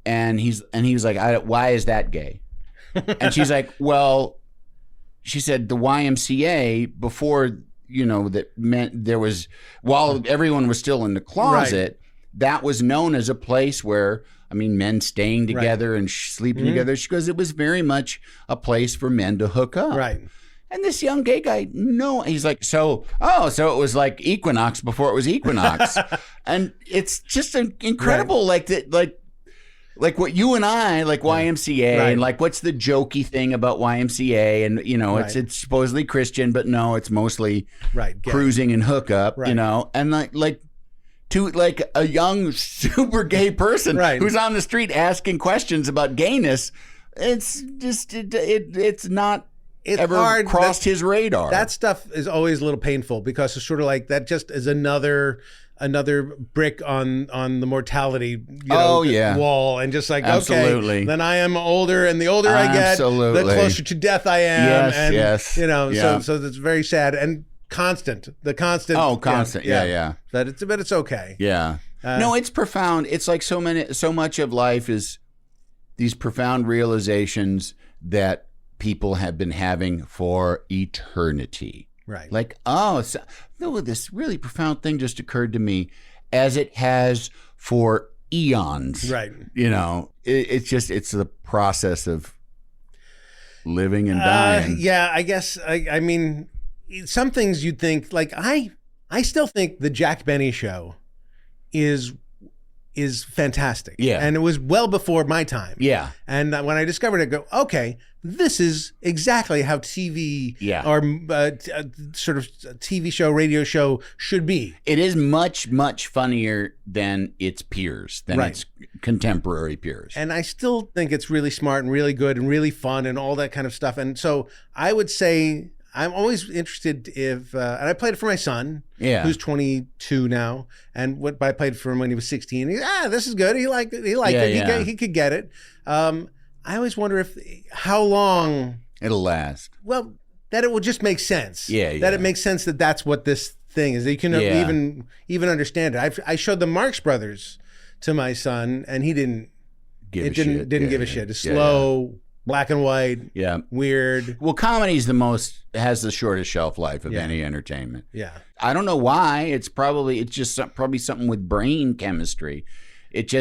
and he was like, why is that gay? And she's like, well, she said the YMCA before, that meant there was, while everyone was still in the closet, that was known as a place where, men staying together and sleeping together. She goes, it was very much a place for men to hook up. Right. And this young gay guy, he's like, so it was like Equinox before it was Equinox. And it's just incredible, like what you and I, like YMCA, and like what's the jokey thing about YMCA, and it's supposedly Christian, but no, it's mostly cruising and hookup, and like to like a young super gay person who's on the street asking questions about gayness, it's just it's not. It's ever hard. Crossed his radar. That stuff is always a little painful, because it's sort of like that just is another brick on the mortality wall, and just like, okay, then I am older, and the older I get, the closer to death I am. So it's very sad and constant. The constant. Oh, constant. Yeah. But it's okay. Yeah. No, it's profound. It's like so much of life is these profound realizations that people have been having for eternity. Right. Like, this really profound thing just occurred to me, as it has for eons. Right. It's the process of living and dying. I guess, I mean, some things you'd think, like, I still think the Jack Benny show is fantastic. Yeah. And it was well before my time. Yeah. And when I discovered it, I go, okay, this is exactly how TV or sort of TV show, radio show should be. It is much, much funnier than its peers, than its contemporary peers. And I still think it's really smart and really good and really fun and all that kind of stuff. And so I would say I'm always interested if, and I played it for my son, Yeah. who's 22 now, and what I played for him when he was 16. This is good. He liked it. Yeah. He could get it. I always wonder how long. It'll last. Well, that it will just make sense. Yeah. That it makes sense that that's what this thing is. That you can even understand it. I showed the Marx Brothers to my son, and he didn't give a shit. It's slow, black and white, weird. Well, comedy's has the shortest shelf life of any entertainment. Yeah. I don't know why. It's just probably something with brain chemistry. It's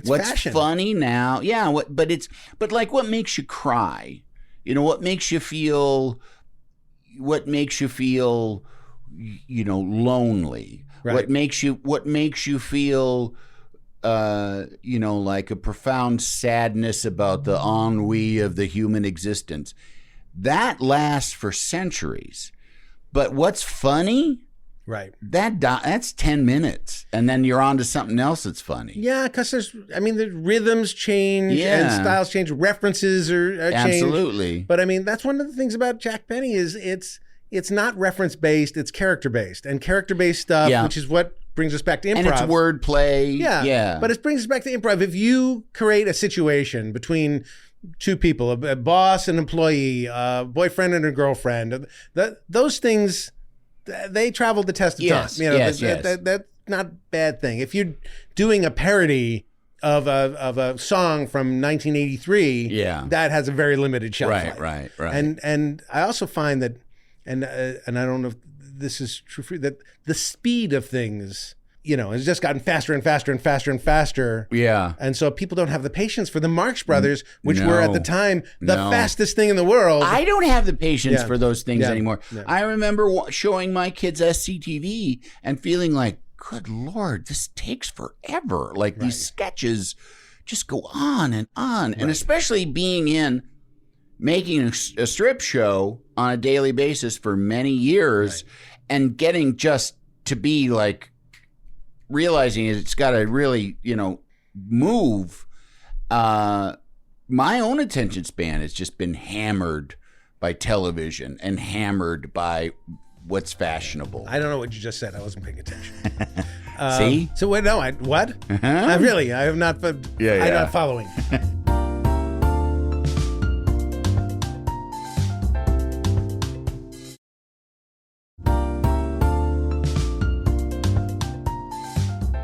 what's fashion. funny now. Yeah. But like what makes you cry? You know, what makes you feel, lonely? Right. What makes you feel, like a profound sadness about the ennui of the human existence. That lasts for centuries. But what's funny? Right. That's 10 minutes. And then you're on to something else that's funny. Yeah, because the rhythms change and styles change. References are changed. Absolutely. But that's one of the things about Jack Benny is it's not reference based, it's character based. And character based stuff, which is what brings us back to improv. And it's wordplay. Yeah. But it brings us back to improv. If you create a situation between two people, a boss and employee, a boyfriend and a girlfriend, those things, they travel the test of time. Yes. That's not a bad thing. If you're doing a parody of a song from 1983, that has a very limited shelf life. Right. And I also find that, and I don't know if this is true for you, that the speed of things, has just gotten faster and faster and faster and faster. Yeah. And so people don't have the patience for the Marx Brothers, which were at the time the fastest thing in the world. I don't have the patience for those things anymore. Yeah. I remember showing my kids SCTV and feeling like, good Lord, this takes forever. Like these sketches just go on and on. Right. And especially making a strip show on a daily basis for many years and getting just to be like, realizing it's got to really, move. My own attention span has just been hammered by television and hammered by what's fashionable. I don't know what you just said. I wasn't paying attention. See? So wait, no, what? Uh-huh. I have not. I'm not following.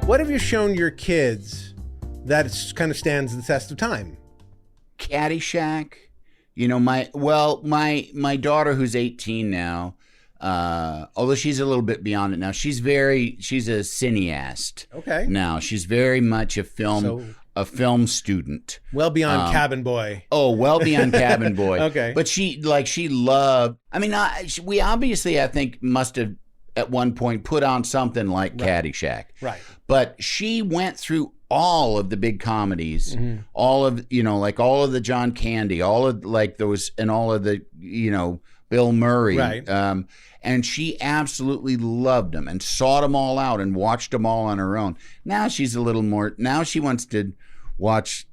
What have you shown your kids that kind of stands the test of time? Caddyshack. My daughter who's 18 now, although she's a little bit beyond it now, she's a cineast. Okay. Now she's very much a film student. Well beyond Cabin Boy. Oh, well beyond Cabin Boy. Okay. But she loved. We obviously, I think, must have at one point put on something like Caddyshack. Right. But she went through all of the big comedies, all of all of the John Candy, all of those, and all of the Bill Murray, right? And she absolutely loved them and sought them all out and watched them all on her own. Now she's a little more. Now she wants to watch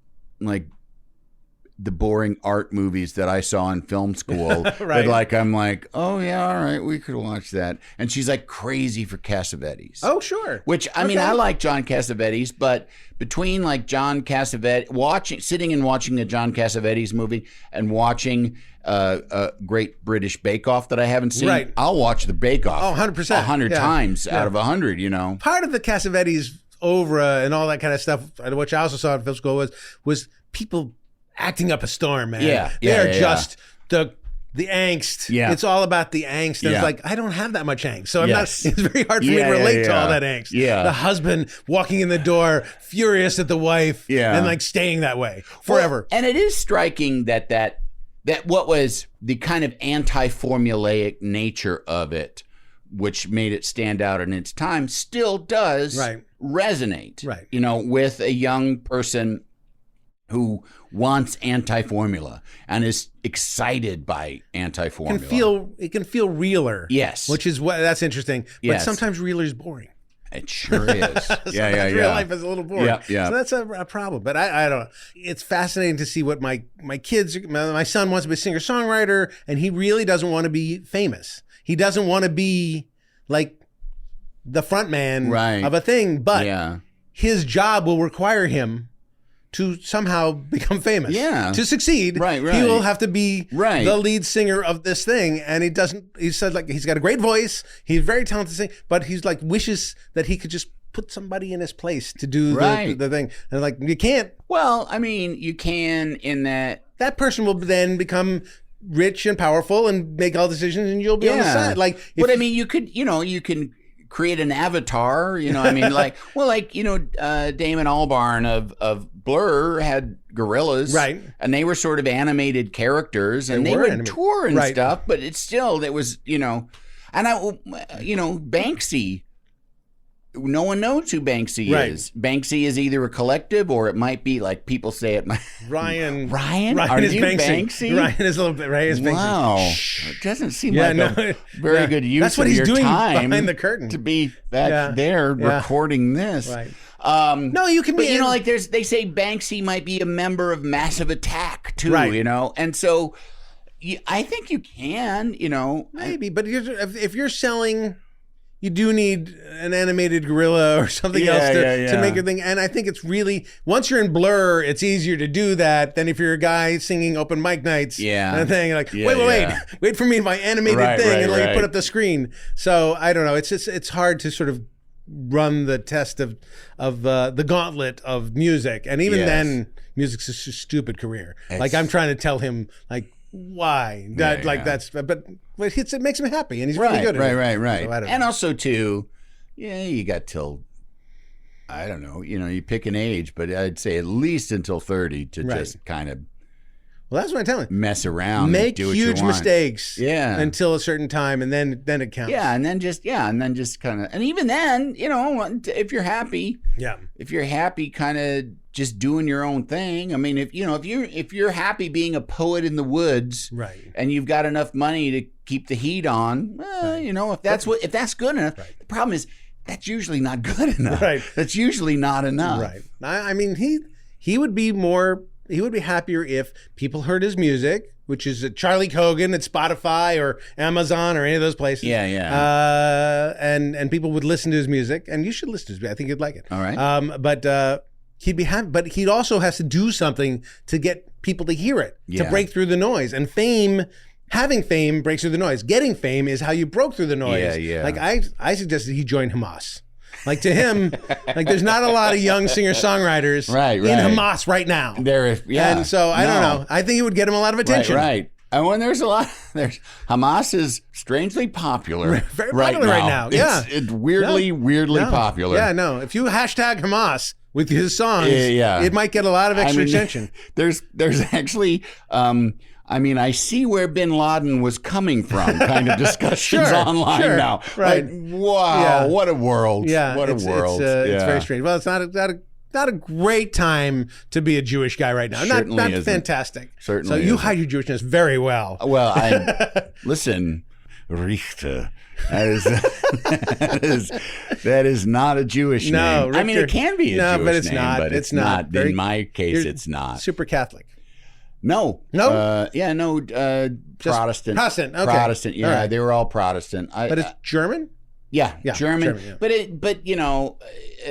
the boring art movies that I saw in film school. Right. But I'm like, oh yeah, all right, we could watch that. And she's like crazy for Cassavetes. Oh sure. Which I mean, I like John Cassavetes, but between John Cassavetes sitting and watching a John Cassavetes movie and watching a Great British Bake Off that I haven't seen, I'll watch the Bake Off. Oh, 100%. 100 times out of 100. Part of the Cassavetes oeuvre and all that kind of stuff, which I also saw in film school, was people acting up a storm, man. They're just the angst. Yeah. It's all about the angst. And it's like, I don't have that much angst. So it's very hard for me to relate to all that angst. Yeah. The husband walking in the door, furious at the wife, and staying that way forever. Well, and it is striking that what was the kind of anti-formulaic nature of it, which made it stand out in its time, still does resonate. Right. With a young person who wants anti-formula and is excited by anti-formula. It can feel realer. Yes. Which is that's interesting. But yes. sometimes realer is boring. It sure is. Sometimes real life is a little boring. Yeah. So that's a problem. But I don't know. It's fascinating to see what my kids, my son wants to be a singer-songwriter, and he really doesn't want to be famous. He doesn't want to be like the front man of a thing, but his job will require him to somehow become famous. Yeah. To succeed, Right. he will have to be the lead singer of this thing. And he said like he's got a great voice, he's very talented to sing, but he's like wishes that he could just put somebody in his place to do the thing. And like, you can't. Well, I mean, you can in that person will then become rich and powerful and make all decisions, and you'll be on the side. Like, but I mean, you can create an avatar, I mean, like Damon Albarn of Blur had gorillas, right? And they were sort of animated characters, and they would tour and stuff, but it was, and Banksy. No one knows who Banksy is. Banksy is either a collective, or it might be like people say it. Ryan Are is you Banksy? Ryan is a little bit. Ryan is Banksy. Wow, it doesn't seem like a very good use That's what of he's your doing time behind the curtain to be back there recording this. Right. No, you can be. Like they say Banksy might be a member of Massive Attack too. Right. And so I think you can. Maybe, but if you're selling. You do need an animated gorilla or something else to make a thing. And I think it's really, once you're in Blur, it's easier to do that than if you're a guy singing open mic nights. And a thing like, wait for me, my animated thing, and let me put up the screen. So I don't know. It's hard to sort of run the test of the gauntlet of music. And even then, music's a stupid career. Like, I'm trying to tell him, like, why? That's, but it makes him happy, and he's really good at it. Right. So and also too, you got till, I don't know, you pick an age, but I'd say at least until 30 to just kind of. Well, that's what I'm telling you. Mess around, make and do what huge you want. mistakes, until a certain time, and then it counts. And then just kind of, and even then, if you're happy, if you're happy, kind of just doing your own thing. I mean, if you're happy being a poet in the woods, and you've got enough money to keep the heat on, if that's good enough. The problem is that's usually not good enough. That's usually not enough. I mean, he would be more. He would be happier if people heard his music, which is at Charlie Kogan at Spotify or Amazon or any of those places. And people would listen to his music, and you should listen to his music. I think you'd like it. All right. But he'd be happy. But he also has to do something to get people to hear it, to break through the noise. And having fame breaks through the noise. Getting fame is how you broke through the noise. Like I suggested he join Hamas. Like, to him, like, there's not a lot of young singer-songwriters in Hamas right now. And so I don't know. I think it would get him a lot of attention. Right. And when there's Hamas is strangely popular. Very popular right now. It's weirdly popular. If you hashtag Hamas with his songs, it might get a lot of extra attention. There's actually. I see where bin Laden was coming from, kind of discussions online now. Right. Like, wow, what a world. What a world. It's very strange. Well, it's not a great time to be a Jewish guy right now. Not fantastic. Certainly So you hide your Jewishness very well. Well, listen, Richter. That is not a Jewish name. Richter, I mean, it can be a Jewish name, not. But it's not. In my case, it's not. Super Catholic. No. Protestant. Protestant. Okay. Protestant. Yeah, right. They were all Protestant. But it's German. German. Yeah. But a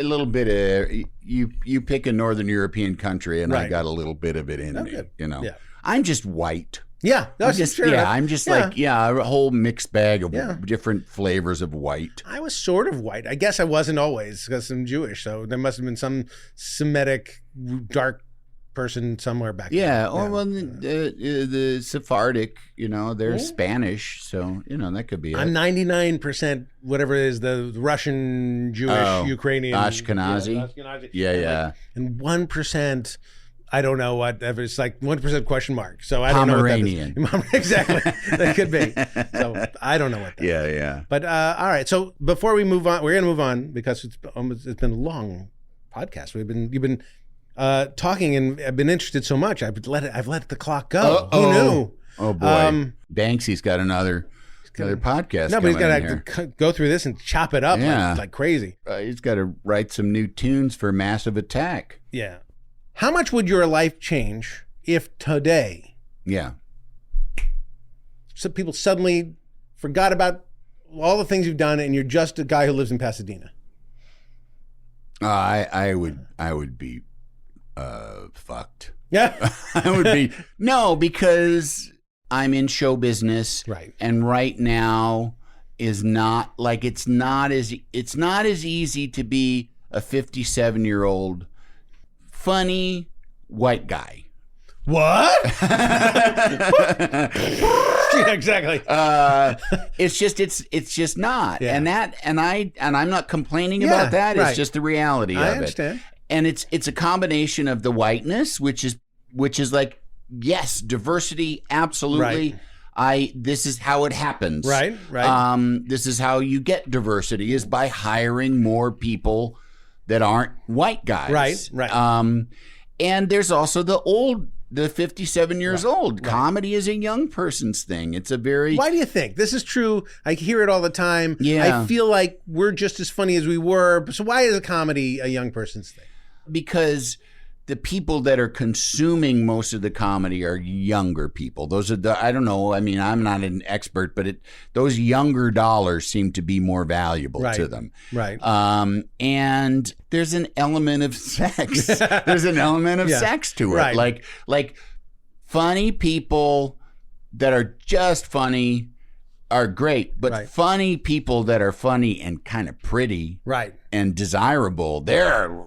little bit of you pick a Northern European country, and I got a little bit of it in me. Yeah. I'm just white. I'm just a whole mixed bag of different flavors of white. I was sort of white. I guess I wasn't always, because I'm Jewish, so there must have been some Semitic dark person somewhere back there. The Sephardic, they're Spanish, so that could be it. I'm 99% whatever it is, the Russian, Jewish, Ukrainian, Ashkenazi. And 1%, I don't know what, it's like 1% question mark. So I don't know what that is. Exactly. That could be. So I don't know what that is. But all right. So before we move on, we're going to move on because it's been a long podcast. You've been talking, and I've been interested so much. I've let the clock go. Who knew? Oh boy. Banksy's got Another podcast. Nobody's coming got in here. to go through this and chop it up like crazy. He's got to write some new tunes for Massive Attack. Yeah. How much would your life change if today some people suddenly forgot about all the things you've done and you're just a guy who lives in Pasadena? I would be fucked. Yeah. I would be because I'm in show business, right? And right now is not like it's not as easy to be a 57-year-old funny white guy. What? Yeah, exactly. It's just not, Yeah. and I'm not complaining about that. Right. It's just the reality of it. I understand. And it's a combination of the whiteness, which is like, yes, diversity, absolutely. Right. This is how it happens. Right. This is how you get diversity, is by hiring more people that aren't white guys. Right. And there's also the 57 years old. Comedy is a young person's thing. It's a very... Why do you think? This is true. I hear it all the time. Yeah. I feel like we're just as funny as we were. So why is a comedy a young person's thing? Because the people that are consuming most of the comedy are younger people. Those are I don't know. I mean, I'm not an expert, but those younger dollars seem to be more valuable to them. Right. And there's an element of sex. There's an element of sex to it. Right. Like funny people that are just funny are great, but funny people that are funny and kind of pretty and desirable, they're,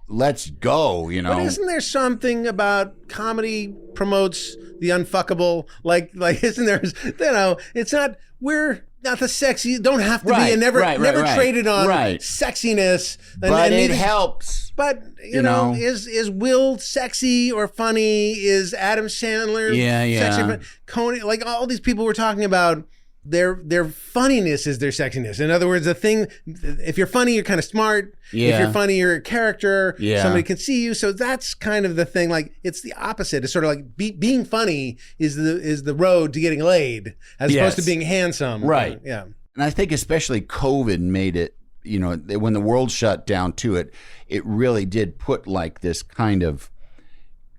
let's go, But isn't there something about comedy promotes the unfuckable? Like isn't there, it's not, we're not the sexy, don't have to be, and never traded on sexiness. But it helps. But, you know, is Will sexy or funny? Is Adam Sandler sexy? Conan, like all these people we're talking about, their funniness is their sexiness. In other words, the thing, if you're funny, you're kind of smart. If you're funny, you're a character. Somebody can see you. So that's kind of the thing. Like, it's the opposite. It's sort of like being funny is the road to getting laid, as opposed to being handsome. Right. Yeah. And I think especially COVID made it, when the world shut down to it, it really did put like this kind of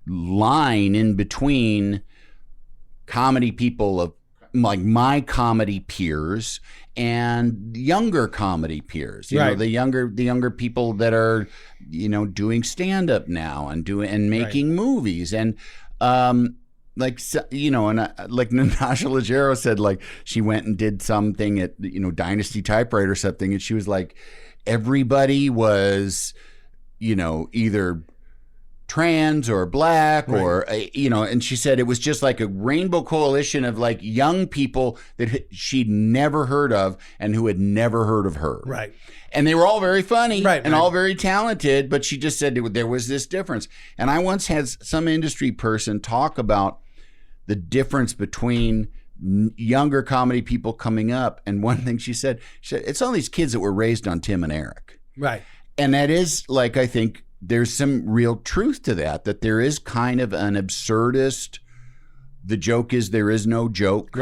line in between comedy people of like my comedy peers and younger comedy peers, the younger people that are, doing stand up now and making movies. And, like Natasha Leggero said, like she went and did something at, Dynasty Typewriter or something. And she was like, everybody was, either trans or black or and she said it was just like a rainbow coalition of like young people that she'd never heard of and who had never heard of her, and they were all very funny and all very talented, but she just said there was this difference. And I once had some industry person talk about the difference between younger comedy people coming up, and one thing she said it's all these kids that were raised on Tim and Eric, and that is like, I think there's some real truth to that there is kind of an absurdist, the joke is there is no joke.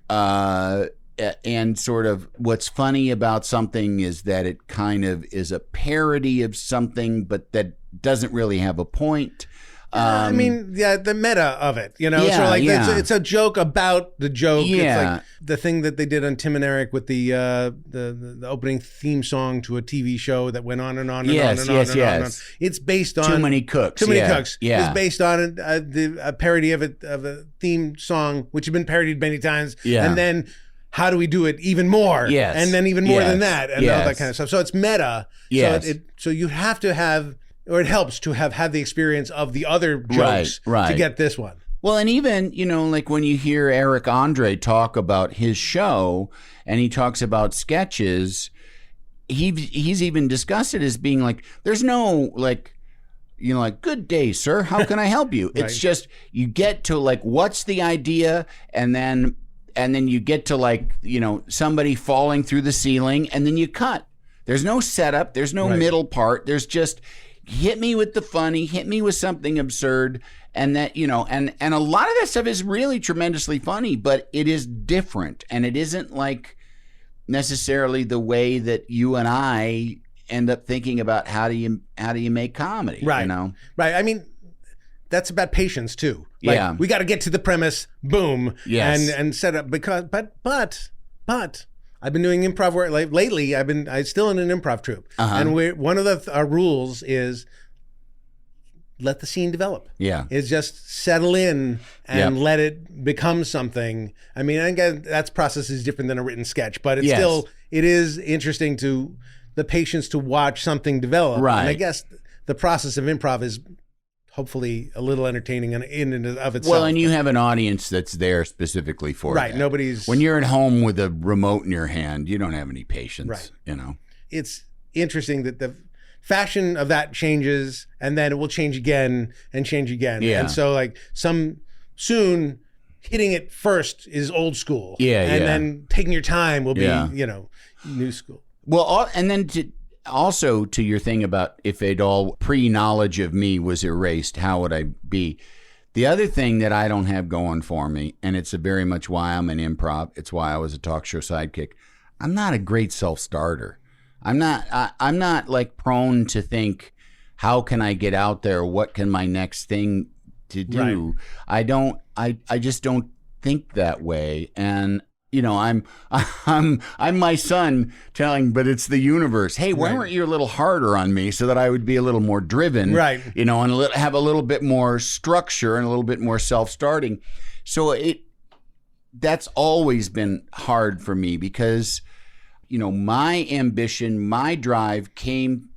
And sort of what's funny about something is that it kind of is a parody of something, but that doesn't really have a point. I mean, the meta of it, sort of like it's a joke about the joke. It's like the thing that they did on Tim and Eric with the opening theme song to a TV show that went on and on and on and on and on. It's based on Too Many Cooks. It's based on a parody of a theme song, which had been parodied many times. And then how do we do it even more? And then even more than that, and all that kind of stuff. So it's meta. So you have to have, or it helps to have had the experience of the other jokes to get this one. Well, and even, like when you hear Eric Andre talk about his show and he talks about sketches, he's even discussed it as being like, there's no like, like, good day, sir. How can I help you? It's just, you get to like, what's the idea? And then you get to like, somebody falling through the ceiling, and then you cut. There's no setup. There's no middle part. There's just, hit me with the funny, hit me with something absurd. And that, and a lot of that stuff is really tremendously funny, but it is different. And it isn't like necessarily the way that you and I end up thinking about how do you make comedy, right? Right. I mean, that's about patience too. Like, we got to get to the premise, boom, and set up but I've been doing improv work lately. I'm still in an improv troupe, and one of our rules is let the scene develop. Yeah, is just settle in and let it become something. I mean, again, that process is different than a written sketch, but it's still it is interesting to the patience to watch something develop. Right, and I guess the process of improv is hopefully a little entertaining in and of itself. Well, and you have an audience that's there specifically for right. that. Nobody's when you're at home with a remote in your hand, you don't have any patience. Right. It's interesting that the fashion of that changes, and then it will change again and change again. Yeah. And so like soon hitting it first is old school. Yeah. And then taking your time will be, new school. Well, and then also to your thing about if it all pre-knowledge of me was erased, how would I be? The other thing that I don't have going for me, and it's very much why I'm an improv, it's why I was a talk show sidekick, I'm not a great self-starter. I'm not like prone to think, how can I get out there? What can my next thing to do? Right. I just don't think that way. And I'm my son telling, but it's the universe. Hey, why weren't you a little harder on me so that I would be a little more driven, right? And have a little bit more structure and a little bit more self-starting. So that's always been hard for me because, my ambition, my drive came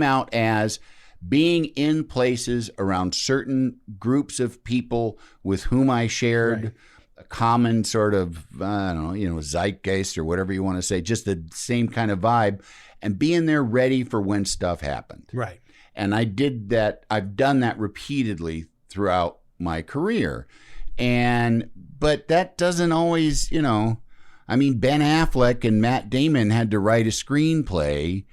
out as being in places around certain groups of people with whom I shared a common sort of, I don't know, zeitgeist or whatever you want to say, just the same kind of vibe, and being there ready for when stuff happened. Right. And I did that. I've done that repeatedly throughout my career. But that doesn't always, Ben Affleck and Matt Damon had to write a screenplay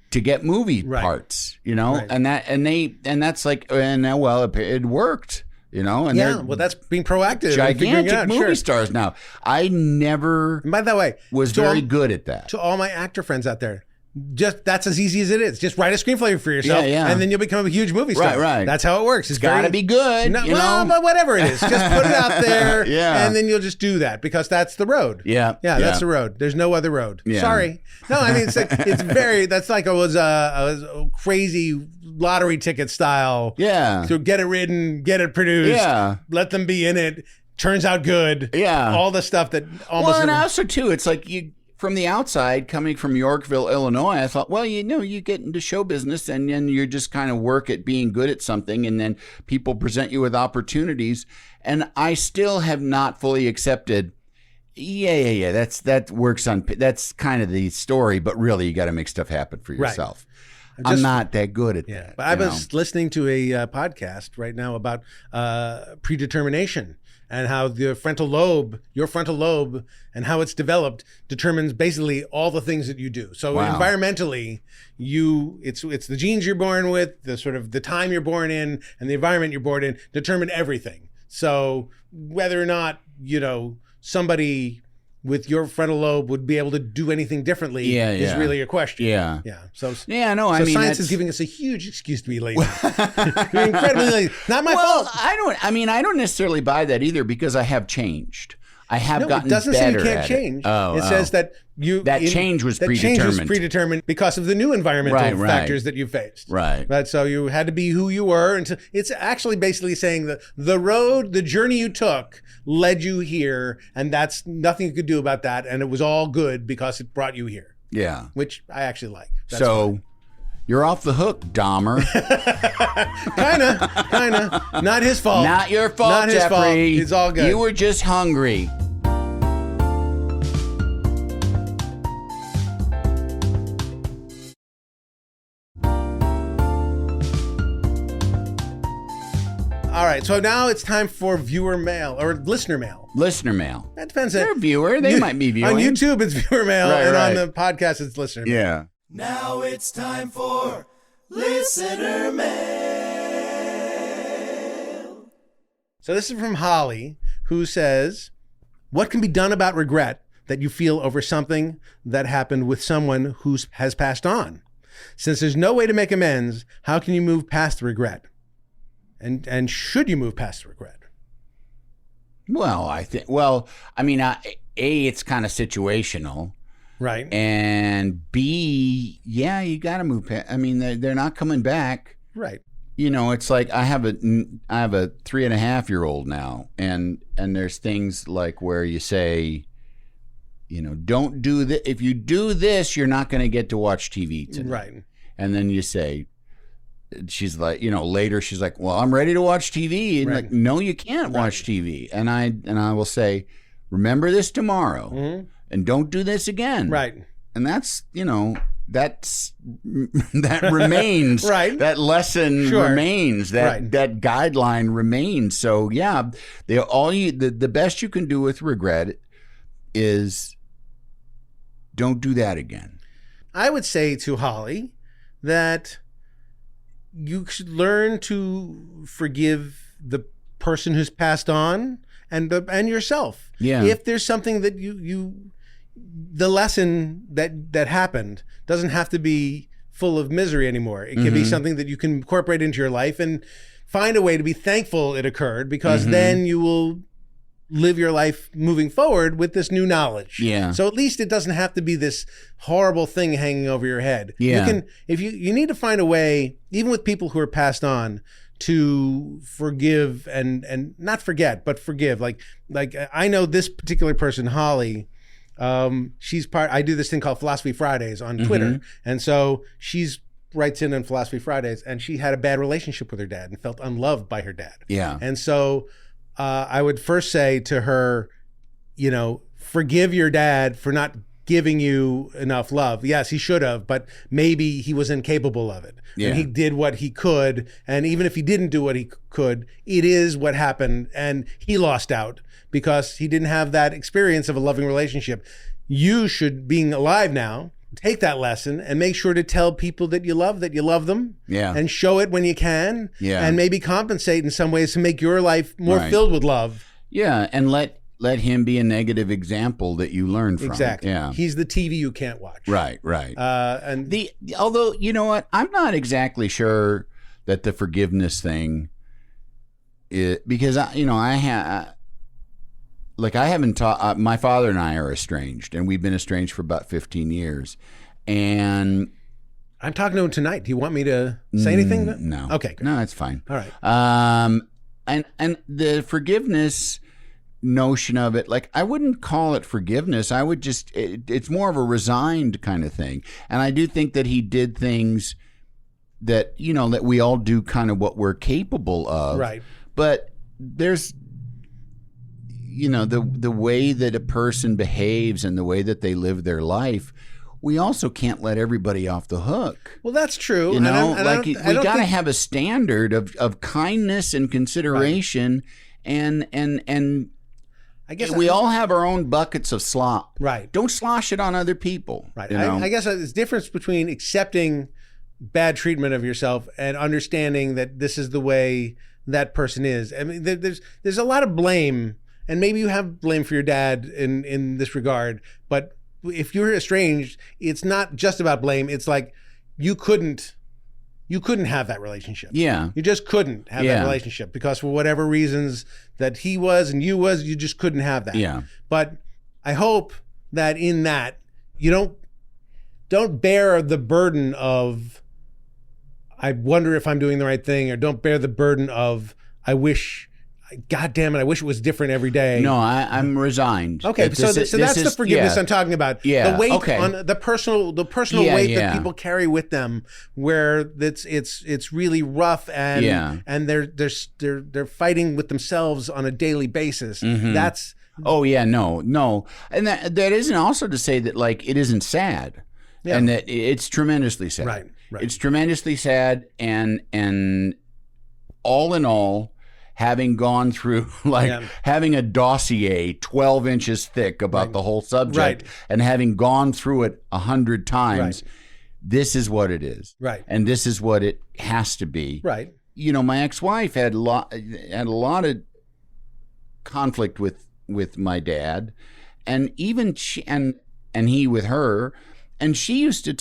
to get movie parts, and that's like, it worked. And well, that's being proactive. Gigantic movie stars now. I never, and by the way, was very good at that. To all my actor friends out there, just that's as easy as it is. Just write a screenplay for yourself, and then you'll become a huge movie star. Right. That's how it works. It's got to be good. But whatever it is, just put it out there, and then you'll just do that because that's the road. Yeah, that's the road. There's no other road. Yeah. Sorry. No, I mean it's very. That's like it was a crazy lottery ticket style. Yeah. So get it written, get it produced. Yeah. Let them be in it. Turns out good. Yeah. All the stuff that almost. Well, and also too, it's like you. From the outside, coming from Yorkville, Illinois, I thought, well, you get into show business and then you just kind of work at being good at something, and then people present you with opportunities. And I still have not fully accepted. Yeah. That works on. That's kind of the story, but really, you got to make stuff happen for yourself. Right. I'm not that good at that. But I was listening to a podcast right now about predetermination. And how your frontal lobe, and how it's developed determines basically all the things that you do. So environmentally, it's the genes you're born with, the sort of the time you're born in, and the environment you're born in determine everything. So whether or not somebody with your frontal lobe would be able to do anything differently is really a question. Yeah. So I mean, science is giving us a huge excuse to be lazy. Incredibly lazy. Not my fault. I don't necessarily buy that either because I have changed. I have gotten better. It doesn't say you can't change. It says that change was predetermined. Change was predetermined because of the new environmental factors that you faced. Right. So you had to be who you were. And it's actually basically saying that the journey you took led you here, and that's nothing you could do about that. And it was all good because it brought you here. Yeah. Which I actually like. That's fine. You're off the hook, Dahmer. Kinda. Not his fault. Not your fault, Not his fault. Jeffrey. It's all good. You were just hungry. All right, so now it's time for viewer mail or listener mail. Listener mail. That depends. They're a viewer. They might be viewing. On YouTube, it's viewer mail, on the podcast, it's listener mail. Yeah. Now it's time for listener mail. So this is from Holly, who says, what can be done about regret that you feel over something that happened with someone who has passed on? Since there's no way to make amends, how can you move past the regret? And should you move past the regret? Well, I mean, it's kind of situational. Right. And B, yeah, you got to move past. I mean, they're not coming back. Right. You know, it's like I have a 3.5-year-old now, and there's things like where you say, you know, don't do this. If you do this, you're not going to get to watch TV tonight. Right. And then you say, she's like, you know, later she's like, well, I'm ready to watch TV. And like, no, you can't watch TV. And I will say, remember this tomorrow and don't do this again. Right. And that's, you know, that remains. Right. That lesson remains. That guideline remains. So yeah, the best you can do with regret is don't do that again. I would say to Holly that you should learn to forgive the person who's passed on and yourself. Yeah. If there's something that the lesson that happened doesn't have to be full of misery anymore. It can be something that you can incorporate into your life and find a way to be thankful it occurred, because then you will live your life moving forward with this new knowledge. Yeah. So at least it doesn't have to be this horrible thing hanging over your head. Yeah. You can, if you need to find a way, even with people who are passed on, to forgive and not forget, but forgive. Like I know this particular person, Holly. I do this thing called Philosophy Fridays on Twitter, and so she's writes in on Philosophy Fridays, and she had a bad relationship with her dad and felt unloved by her dad. Yeah. And so I would first say to her, you know, forgive your dad for not giving you enough love. Yes, he should have, but maybe he was incapable of it. Yeah. And he did what he could. And even if he didn't do what he could, it is what happened. And he lost out because he didn't have that experience of a loving relationship. You should, being alive now, take that lesson and make sure to tell people that you love them. Yeah. And show it when you can. Yeah. And maybe compensate in some ways to make your life more filled with love. Yeah. And let him be a negative example that you learn from. Exactly. Yeah. He's the TV you can't watch. Right. And although, you know what, I'm not exactly sure that the forgiveness thing is, because I haven't taught, my father and I are estranged, and we've been estranged for about 15 years. And I'm talking to him tonight. Do you want me to say anything? No. Okay, good. No, that's fine. All right. And the forgiveness notion of it, like, I wouldn't call it forgiveness. I would just, it's more of a resigned kind of thing. And I do think that he did things that, you know, that we all do kind of what we're capable of. Right. But there's, you know, the way that a person behaves and the way that they live their life, we also can't let everybody off the hook. Well, that's true. You know, we got to have a standard of kindness and consideration, and I guess we all have our own buckets of slop. Right. Don't slosh it on other people. Right. You know? I guess there's a difference between accepting bad treatment of yourself and understanding that this is the way that person is. I mean, there's a lot of blame, and maybe you have blame for your dad in this regard, but if you're estranged, it's not just about blame. It's like you couldn't have that relationship. Yeah. You just couldn't have that relationship because for whatever reasons that he was and you just couldn't have that. Yeah. But I hope that in that you don't bear the burden of I wonder if I'm doing the right thing, or don't bear the burden of God damn it, I wish it was different every day. No, I'm resigned. Okay, so that's the forgiveness I'm talking about. Yeah, the weight on the personal weight that people carry with them, where it's really rough and they're fighting with themselves on a daily basis. Mm-hmm. That's no, and that isn't also to say that like it isn't sad, and that it's tremendously sad. Right. It's tremendously sad, and all in all, having gone through having a dossier 12 inches thick about the whole subject and having gone through it 100 times, this is what it is. Right. And this is what it has to be. Right. You know, my ex-wife had a lot of conflict with my dad, and even she, and he with her, and she used to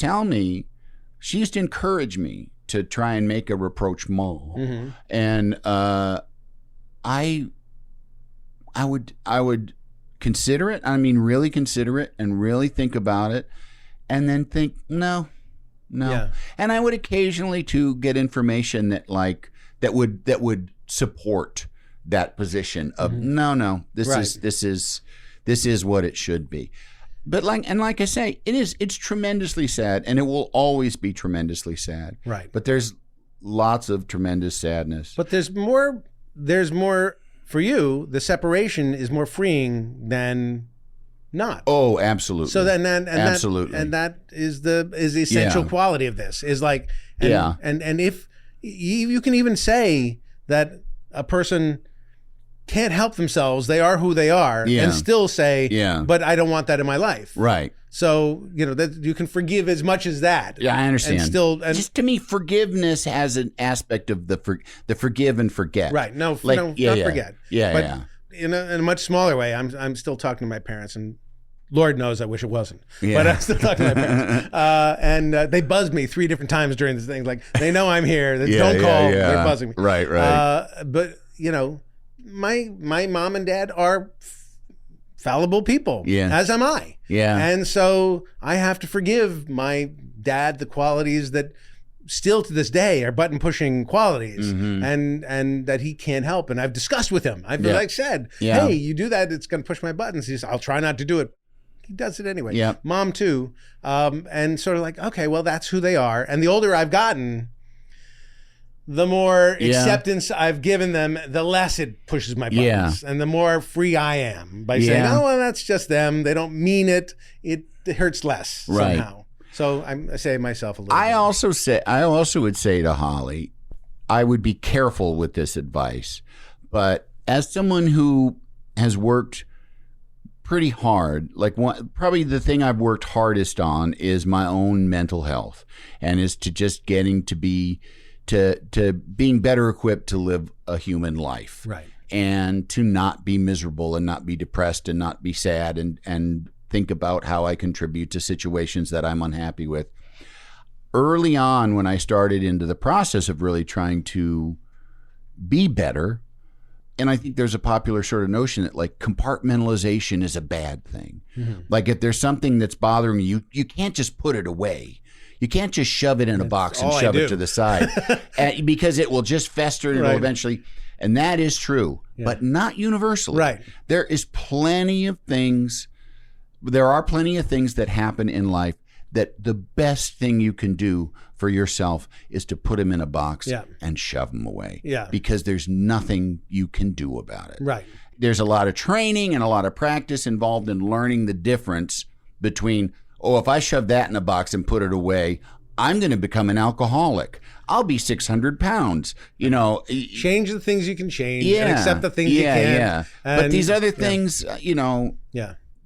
encourage me to try and make a rapprochement. Mm-hmm. And I would consider it. I mean, really consider it and really think about it, and then think, no. Yeah. And I would occasionally too get information that would support that position of no, this is what it should be. But like I say, it's tremendously sad, and it will always be tremendously sad. Right. But there's lots of tremendous sadness. But there's more for you. The separation is more freeing than not. Oh, absolutely. So then absolutely. that is the essential quality of this is like, and if you can even say that a person can't help themselves, they are who they are, and still say, but I don't want that in my life. Right. So, that you can forgive as much as that. Yeah, I understand. And just to me, forgiveness has an aspect of the forgive and forget. Right. No, not forget. Yeah, but in a much smaller way, I'm still talking to my parents, and Lord knows I wish it wasn't. Yeah. But I'm still talking to my parents. And they buzzed me 3 different times during this thing. Like, they know I'm here. They don't call. They're buzzing me. Right. But, my mom and dad are fallible people, as am I. Yeah. And so I have to forgive my dad the qualities that still to this day are button pushing qualities, and that he can't help. And I've discussed with him. I've said, hey, you do that, it's going to push my buttons. He says, I'll try not to do it. He does it anyway. Yeah. Mom too. And sort of like, okay, well, that's who they are. And the older I've gotten, the more acceptance I've given them, the less it pushes my buttons, and the more free I am by saying, "Oh, well, that's just them. They don't mean it. It hurts less somehow." So I save myself a little. I also would say to Holly, I would be careful with this advice, but as someone who has worked pretty hard, probably the thing I've worked hardest on is my own mental health, and is to just getting to be. To being better equipped to live a human life, right, and to not be miserable and not be depressed and not be sad and think about how I contribute to situations that I'm unhappy with. Early on, when I started into the process of really trying to be better, and I think there's a popular sort of notion that compartmentalization is a bad thing. Like if there's something that's bothering you, you can't just put it away. You can't just shove it in a box and shove it to the side because it will just fester and it'll eventually. And that is true, but not universally. Right. There are plenty of things that happen in life that the best thing you can do for yourself is to put them in a box and shove them away. Yeah. Because there's nothing you can do about it. Right. There's a lot of training and a lot of practice involved in learning the difference between, if I shove that in a box and put it away, I'm going to become an alcoholic. I'll be 600 pounds. Change the things you can change and accept the things you can't. Yeah. But these other things,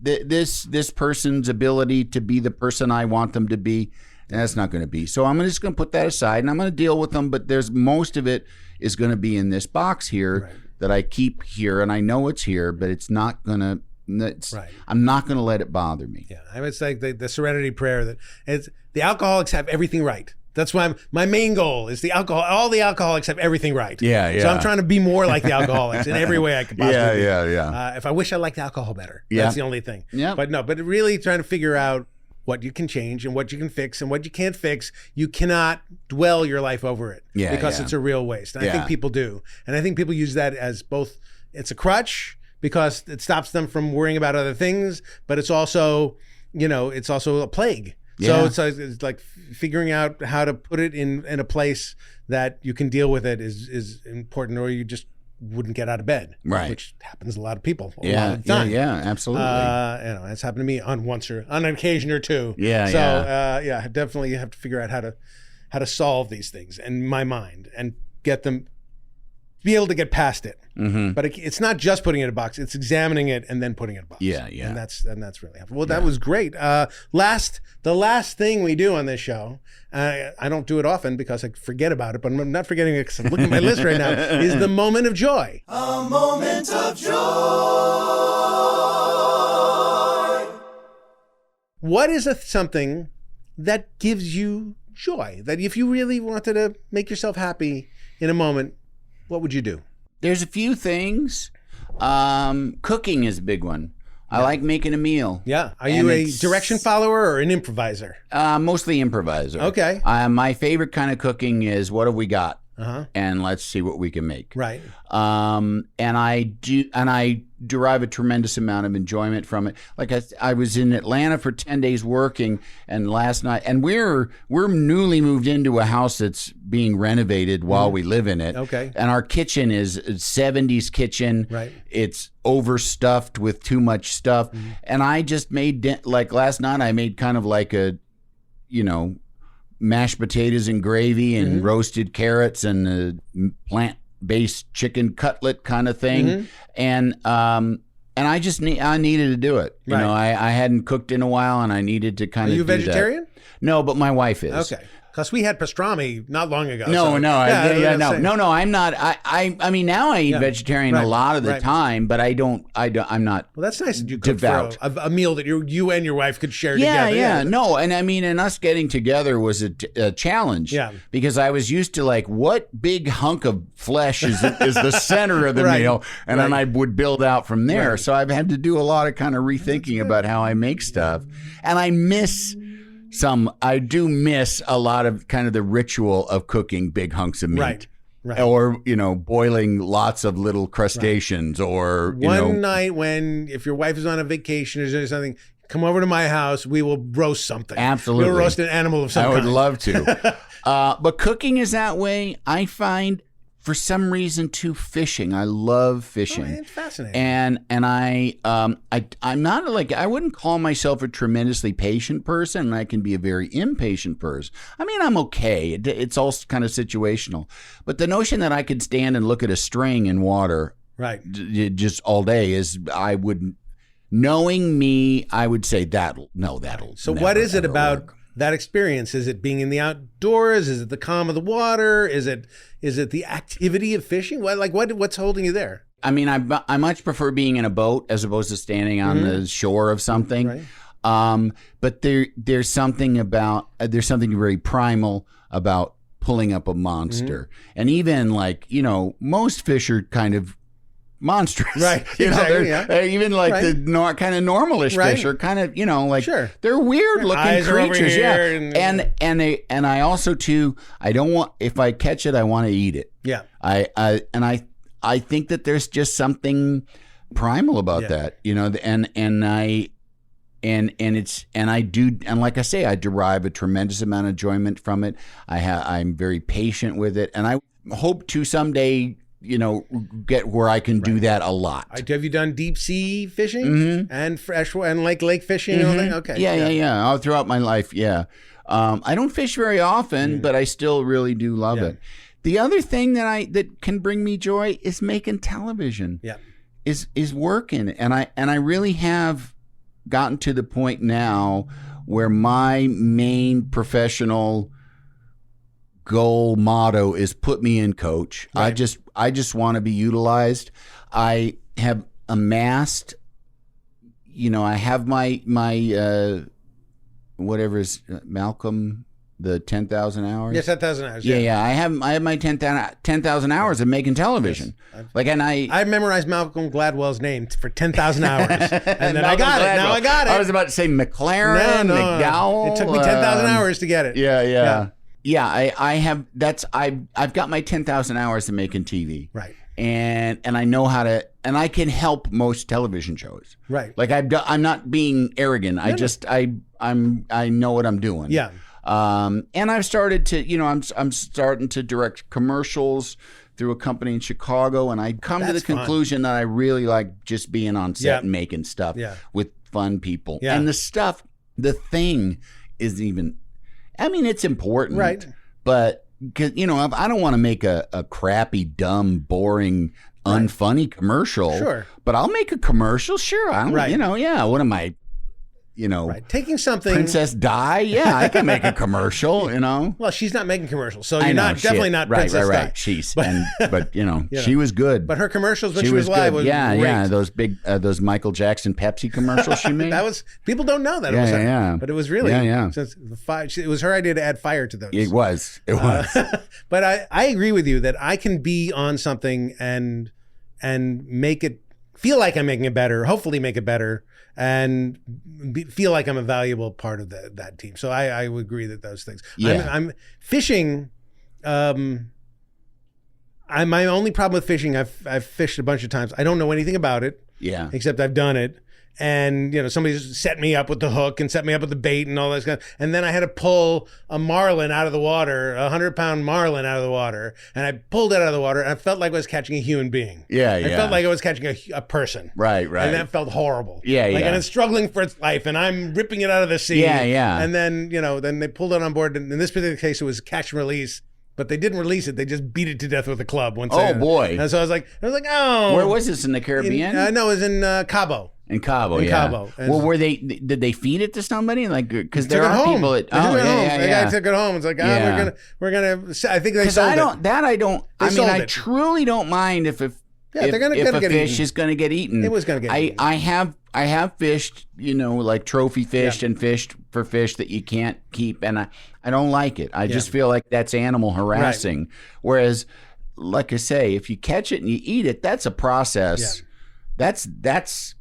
this person's ability to be the person I want them to be, that's not going to be. So I'm just going to put that aside and I'm going to deal with them. But there's most of it is going to be in this box here that I keep here, and I know it's here, but it's not going to. I'm not going to let it bother me. Yeah, I would say the Serenity Prayer that the alcoholics have everything right. That's why my main goal is all the alcoholics have everything right. Yeah. So I'm trying to be more like the alcoholics in every way I could possibly be. Yeah. If I wish I liked alcohol better, that's the only thing. Yeah. But really trying to figure out what you can change and what you can fix and what you can't fix. You cannot dwell your life over it because it's a real waste. And I think people do. And I think people use that as both, it's a crutch, because it stops them from worrying about other things, but it's also, it's also a plague. So it's like figuring out how to put it in a place that you can deal with it is important, or you just wouldn't get out of bed, which happens to a lot of people a lot of the time. Yeah, absolutely. It's happened to me on an occasion or two. Definitely you have to figure out how to solve these things in my mind and get them be able to get past it. But it's not just putting it in a box; it's examining it and then putting it in a box. Yeah. And that's really helpful. Well, that was great. The last thing we do on this show, I don't do it often because I forget about it, but I'm not forgetting it because I'm looking at my list right now. Is the moment of joy. A moment of joy. What is something that gives you joy? That if you really wanted to make yourself happy in a moment, what would you do? There's a few things. Cooking is a big one. I like making a meal. Yeah. Are you a direction follower or an improviser? Mostly improviser. Okay. My favorite kind of cooking is what have we got? And let's see what we can make. Right. And I derive a tremendous amount of enjoyment from it. Like I was in Atlanta for 10 days working, and last night, and we're newly moved into a house that's being renovated while we live in it. Okay. And our kitchen is a 70s kitchen. Right. It's overstuffed with too much stuff. And I just made, like last night, I made kind of like a, mashed potatoes and gravy and roasted carrots and a plant-based chicken cutlet kind of thing. And I just I needed to do it. You know, I hadn't cooked in a while, and I needed to kind of. Are you do vegetarian? That. No, but my wife is. Okay. Because we had pastrami not long ago. No, I'm not. I'm now I eat vegetarian a lot of the time, but I'm not. Well, that's nice that you cook devout. for a meal that you and your wife could share together. Yeah. No, and and us getting together was a challenge. Yeah. Because I was used to like, what big hunk of flesh is the center of the meal, and then I would build out from there. So I've had to do a lot of kind of rethinking about how I make stuff, and I do miss a lot of kind of the ritual of cooking big hunks of meat. Right. Or, boiling lots of little crustaceans or, One night if your wife is on a vacation or doing something, come over to my house, we will roast something. Absolutely. We'll roast an animal of some kind. I would love to. But cooking is that way. I find, for some reason, too, fishing. I love fishing. Oh, it's fascinating. And I'm not I wouldn't call myself a tremendously patient person, and I can be a very impatient person. I'm okay. It's all kind of situational. But the notion that I could stand and look at a string in water just all day knowing me, I would say that'll So never, what is it ever about work. that experience? Is it being in the outdoors? Is it the calm of the water? Is it the activity of fishing? What's holding you there? I much prefer being in a boat as opposed to standing on the shore of something. Right. But there's something very primal about pulling up a monster, and even most fish are kind of monstrous, right? Exactly. Even the kind of normalish fish are kind of sure. They're weird looking eyes creatures, are over here and I also too, I don't want, if I catch it, I want to eat it. Yeah. I think that there's just something primal about that, and like I say, I derive a tremendous amount of enjoyment from it. I'm very patient with it, and I hope to someday get where I can do that a lot. Have you done deep sea fishing and freshwater and lake fishing and all that? Okay. Yeah. All throughout my life, yeah. I don't fish very often, but I still really do love it. The other thing that can bring me joy is making television. Yeah. Is working, and I really have gotten to the point now where my main professional goal motto is put me in, coach. Right. I just want to be utilized. I have amassed, I have my whatever is Malcolm, the 10,000 hours. Yes, 10,000 hours. Yeah. I have my 10,000 hours of making television. Yes. I memorized Malcolm Gladwell's name for 10,000 hours, and then I got it. Now I got it. I was about to say McLaren, McDowell. It took me 10,000 hours to get it. Yeah, I have. I've got my 10,000 hours of making TV. Right. And I know how to, and I can help most television shows. Right. I'm not being arrogant. I know what I'm doing. Yeah. And I've started to, I'm starting to direct commercials through a company in Chicago, and I come to the conclusion that I really like just being on set and making stuff with fun people. Yeah. And the thing is even, it's important. Right. But because I don't want to make a crappy, dumb, boring, unfunny commercial. Sure. But I'll make a commercial. Sure. I don't, Right. yeah. What am I, Right. Taking something. Princess Di? Yeah, I can make a commercial, Well, she's not making commercials, so I you're know, not definitely shit. not Right, Princess Di. right. She was good. But her commercials when She she was live was yeah, great. yeah. Those big, those Michael Jackson Pepsi commercials she made. That was people don't know that. Yeah, it was her, yeah. But it was really since it was her idea to add fire to those. It was. But I agree with you that I can be on something and make it feel like I'm making it better, hopefully make it better, and feel like I'm a valuable part of that team. So I would agree that those things. Yeah. I'm fishing. My only problem with fishing, I've fished a bunch of times. I don't know anything about it. Yeah. Except I've done it. And, somebody's set me up with the hook and set me up with the bait and all that kind of, and then I had to pull a marlin out of the water, 100-pound marlin out of the water. And I pulled it out of the water and I felt like I was catching a human being. Yeah, I felt like I was catching a person. Right. And that felt horrible. Yeah. And it's struggling for its life and I'm ripping it out of the sea. Yeah. And then, then they pulled it on board. And in this particular case, it was catch and release. But they didn't release it. They just beat it to death with a club. Boy. And so I was like, oh. Where was this, in the Caribbean? No, it was in Cabo. In Cabo, Cabo. Well, did they feed it to somebody? Like, because there took it are home. people that They took it home. The guy took it home. It's like, we're gonna. I think they sold it. I truly don't mind if a fish is going to get eaten. It was going to get eaten. I have fished, like trophy fished and fished for fish that you can't keep, and I don't like it. I just feel like that's animal harassing. Right. Whereas, like I say, if you catch it and you eat it, that's a process. Yeah. That's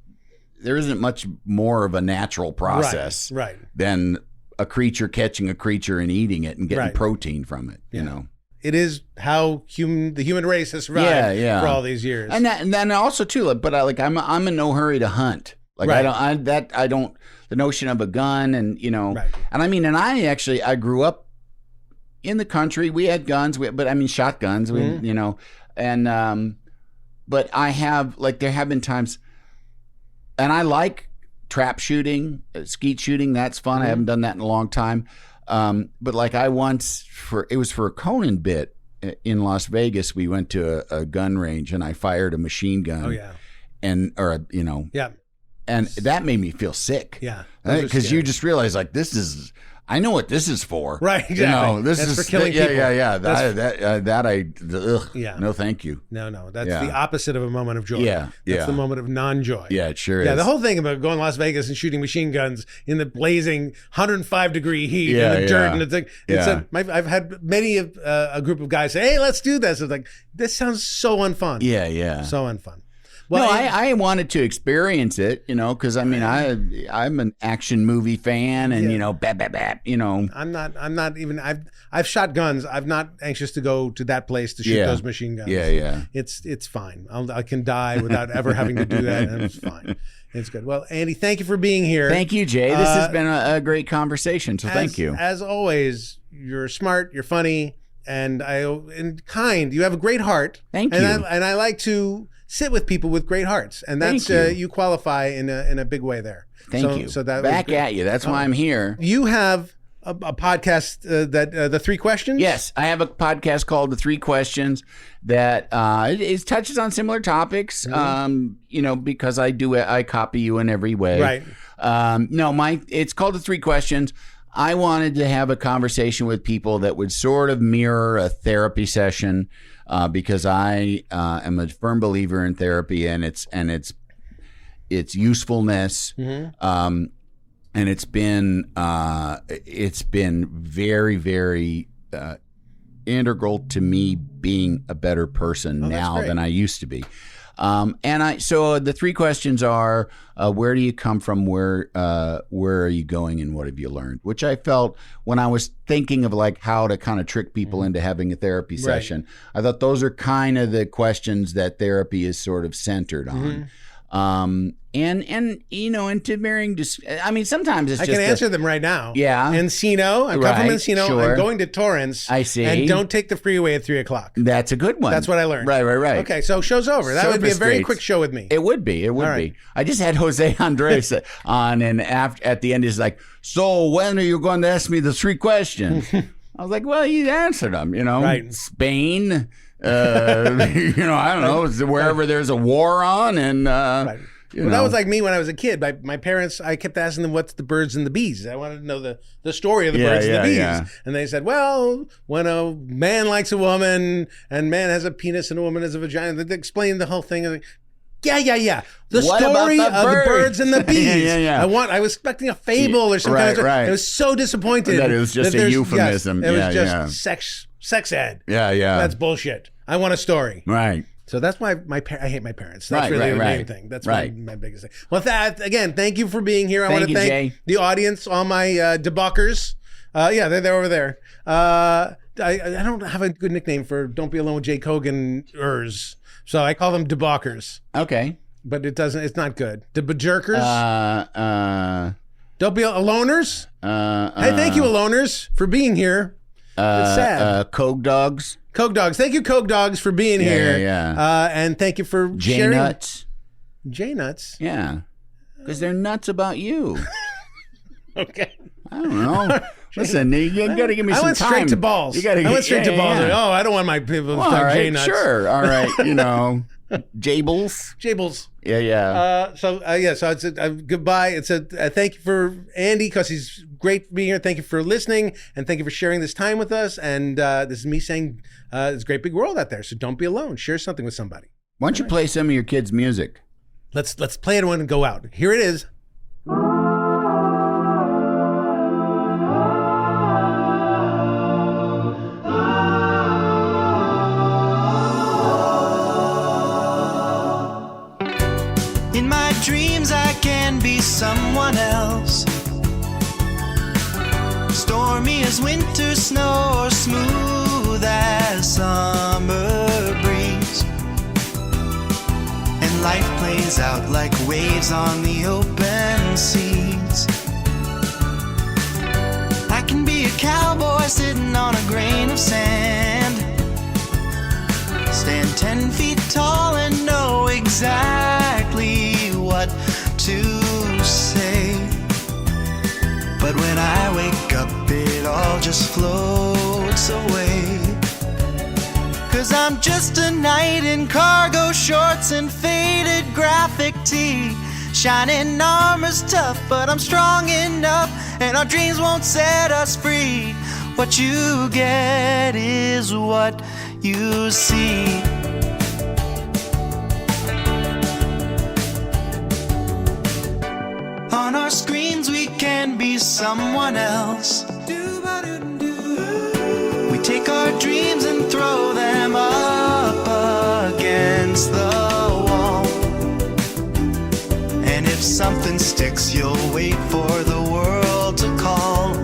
there isn't much more of a natural process than a creature catching a creature and eating it and getting protein from it. It is how the human race has survived for all these years. And then also too, but I'm in no hurry to hunt. Like I don't the notion of a gun and and I grew up in the country. We had guns, shotguns, but I have there have been times, and I like trap shooting, skeet shooting. That's fun. I haven't done that in a long time. But I once it was for a Conan bit in Las Vegas. We went to a gun range and I fired a machine gun. Oh yeah. And that made me feel sick. Yeah. Because you just realize I know what this is for. Right. Exactly. That's for killing people. Yeah. No, thank you. No. That's the opposite of a moment of joy. Yeah. That's the moment of non-joy. Yeah, it sure is. Yeah, the whole thing about going to Las Vegas and shooting machine guns in the blazing 105-degree heat in the dirt and I've had many of a group of guys say, "Hey, let's do this." It's like, this sounds so unfun. Yeah. So unfun. Well, I wanted to experience it, because I'm an action movie fan, and I'm not even. I've shot guns. I'm not anxious to go to that place to shoot those machine guns. Yeah. It's fine. I can die without ever having to do that, and it's fine. It's good. Well, Andy, thank you for being here. Thank you, Jay. This has been a great conversation. So thank you. As always, you're smart. You're funny, and kind. You have a great heart. Thank you. And I like to sit with people with great hearts, and that's you qualify in a big way there. Thank you. So that back at you. That's why I'm here. You have a podcast that the 3 questions. Yes, I have a podcast called The 3 Questions that it touches on similar topics. Because I copy you in every way. Right. It's called The 3 Questions. I wanted to have a conversation with people that would sort of mirror a therapy session. Because I am a firm believer in therapy and its usefulness, and it's been very, very integral to me being a better person now than I used to be. So the 3 questions are: where do you come from? Where are you going? And what have you learned? Which I felt when I was thinking of how to kind of trick people into having a therapy session. I thought those are kind of the questions that therapy is sort of centered on. And to varying, sometimes it's I can answer them right now. Yeah. Encino. I come from Encino. Sure. I'm going to Torrance. I see. And don't take the freeway at 3:00. That's a good one. That's what I learned. Right. Okay, so show's over. That would be a very quick show with me. It would be. I just had Jose Andres on, and at the end he's like, "So when are you going to ask me the 3 questions?" I was like, well, you answered them, Right. Spain, I don't know, wherever there's a war on, and Right. Well, that was like me when I was a kid. My parents, I kept asking them, what's the birds and the bees? I wanted to know the story of the birds and the bees. Yeah. And they said, well, when a man likes a woman and man has a penis and a woman has a vagina, they explained the whole thing. I'm like, yeah. The What story about of the the birds and the bees. Yeah. I was expecting a fable or some kind of. Right. I was so disappointed. That it was just a euphemism. Yes, it was just sex ed. Yeah. That's bullshit. I want a story. Right. So that's why I hate my parents. That's really the main thing. That's my biggest thing. Well, again, thank you for being here. I want to thank Jay. the audience, all my debunkers. They're over there. I don't have a good nickname for Don't Be Alone with Jay Kogan-ers, so I call them debunkers. Okay. But it's not good. The Bejerkers. Don't Be Aloners. Hey, thank you, Aloners, for being here. It's sad. Coke Dogs. Coke Dogs. Thank you, Coke Dogs, for being here. Yeah. And thank you for J sharing. Nuts. J Nuts. Yeah. Because they're nuts about you. Okay. I don't know. Listen, you got to give me some time. I went straight to balls. I went straight to balls. Yeah. Oh, I don't want my people to All talk right, J Nuts. sure. All right. Jables. Jables. Yeah. So it's a goodbye. It's a thank you for Andy, because he's great being here. Thank you for listening, and thank you for sharing this time with us. And this is me saying it's a great big world out there. So don't be alone. Share something with somebody. Why don't you play some of your kids' music? Let's play it and go out. Here it is. In my dreams I can be someone else, stormy as winter snow or smooth as summer breeze, and life plays out like waves on the open seas. I can be a cowboy sitting on a grain of sand, stand 10 feet tall and know exactly what to say. But when I wake up, it all just floats away. 'Cause I'm just a knight in cargo shorts and faded graphic tee. Shining armor's tough, but I'm strong enough, and our dreams won't set us free. What you get is what you see. On our screens we can be someone else. We take our dreams and throw them up against the wall. And if something sticks, you'll wait for the world to call.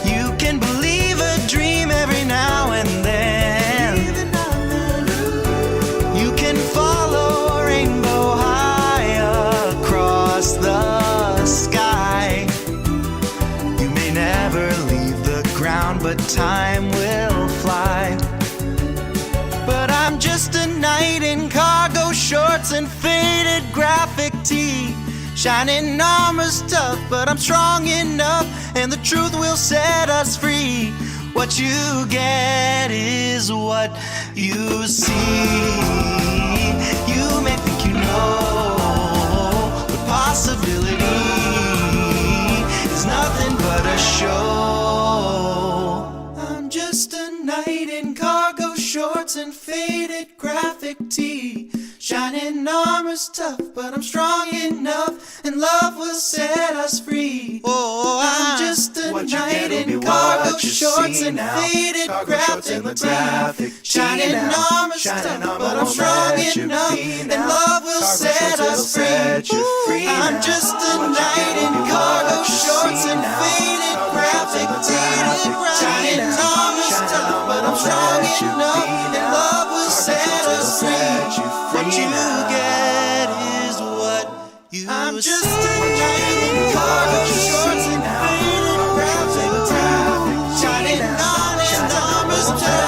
You can believe a dream every now and then. You can follow a rainbow high across the sky. You may never leave the ground, but time will fly. But I'm just a knight in cargo shorts and faded graphic tee. Shining armor's tough, but I'm strong enough, and the truth will set us free. What you get is what you see. You may think you know, but possibility is nothing but a show. I'm just a knight in cargo shorts and faded graphic tee. Shining armor's tough, but I'm strong enough, and love will set us free. Oh, I'm just a knight in cargo shorts and faded graphic tee. Shining armor's tough, but I'm strong enough, and love will set us free. I'm just a knight in cargo shorts and faded graphic tee. Shining armor's tough, but I'm strong enough, and love will set us free. What you get is what you I'm just a knight in cargo shorts and faded graphic tee. Shining on and armor's tough.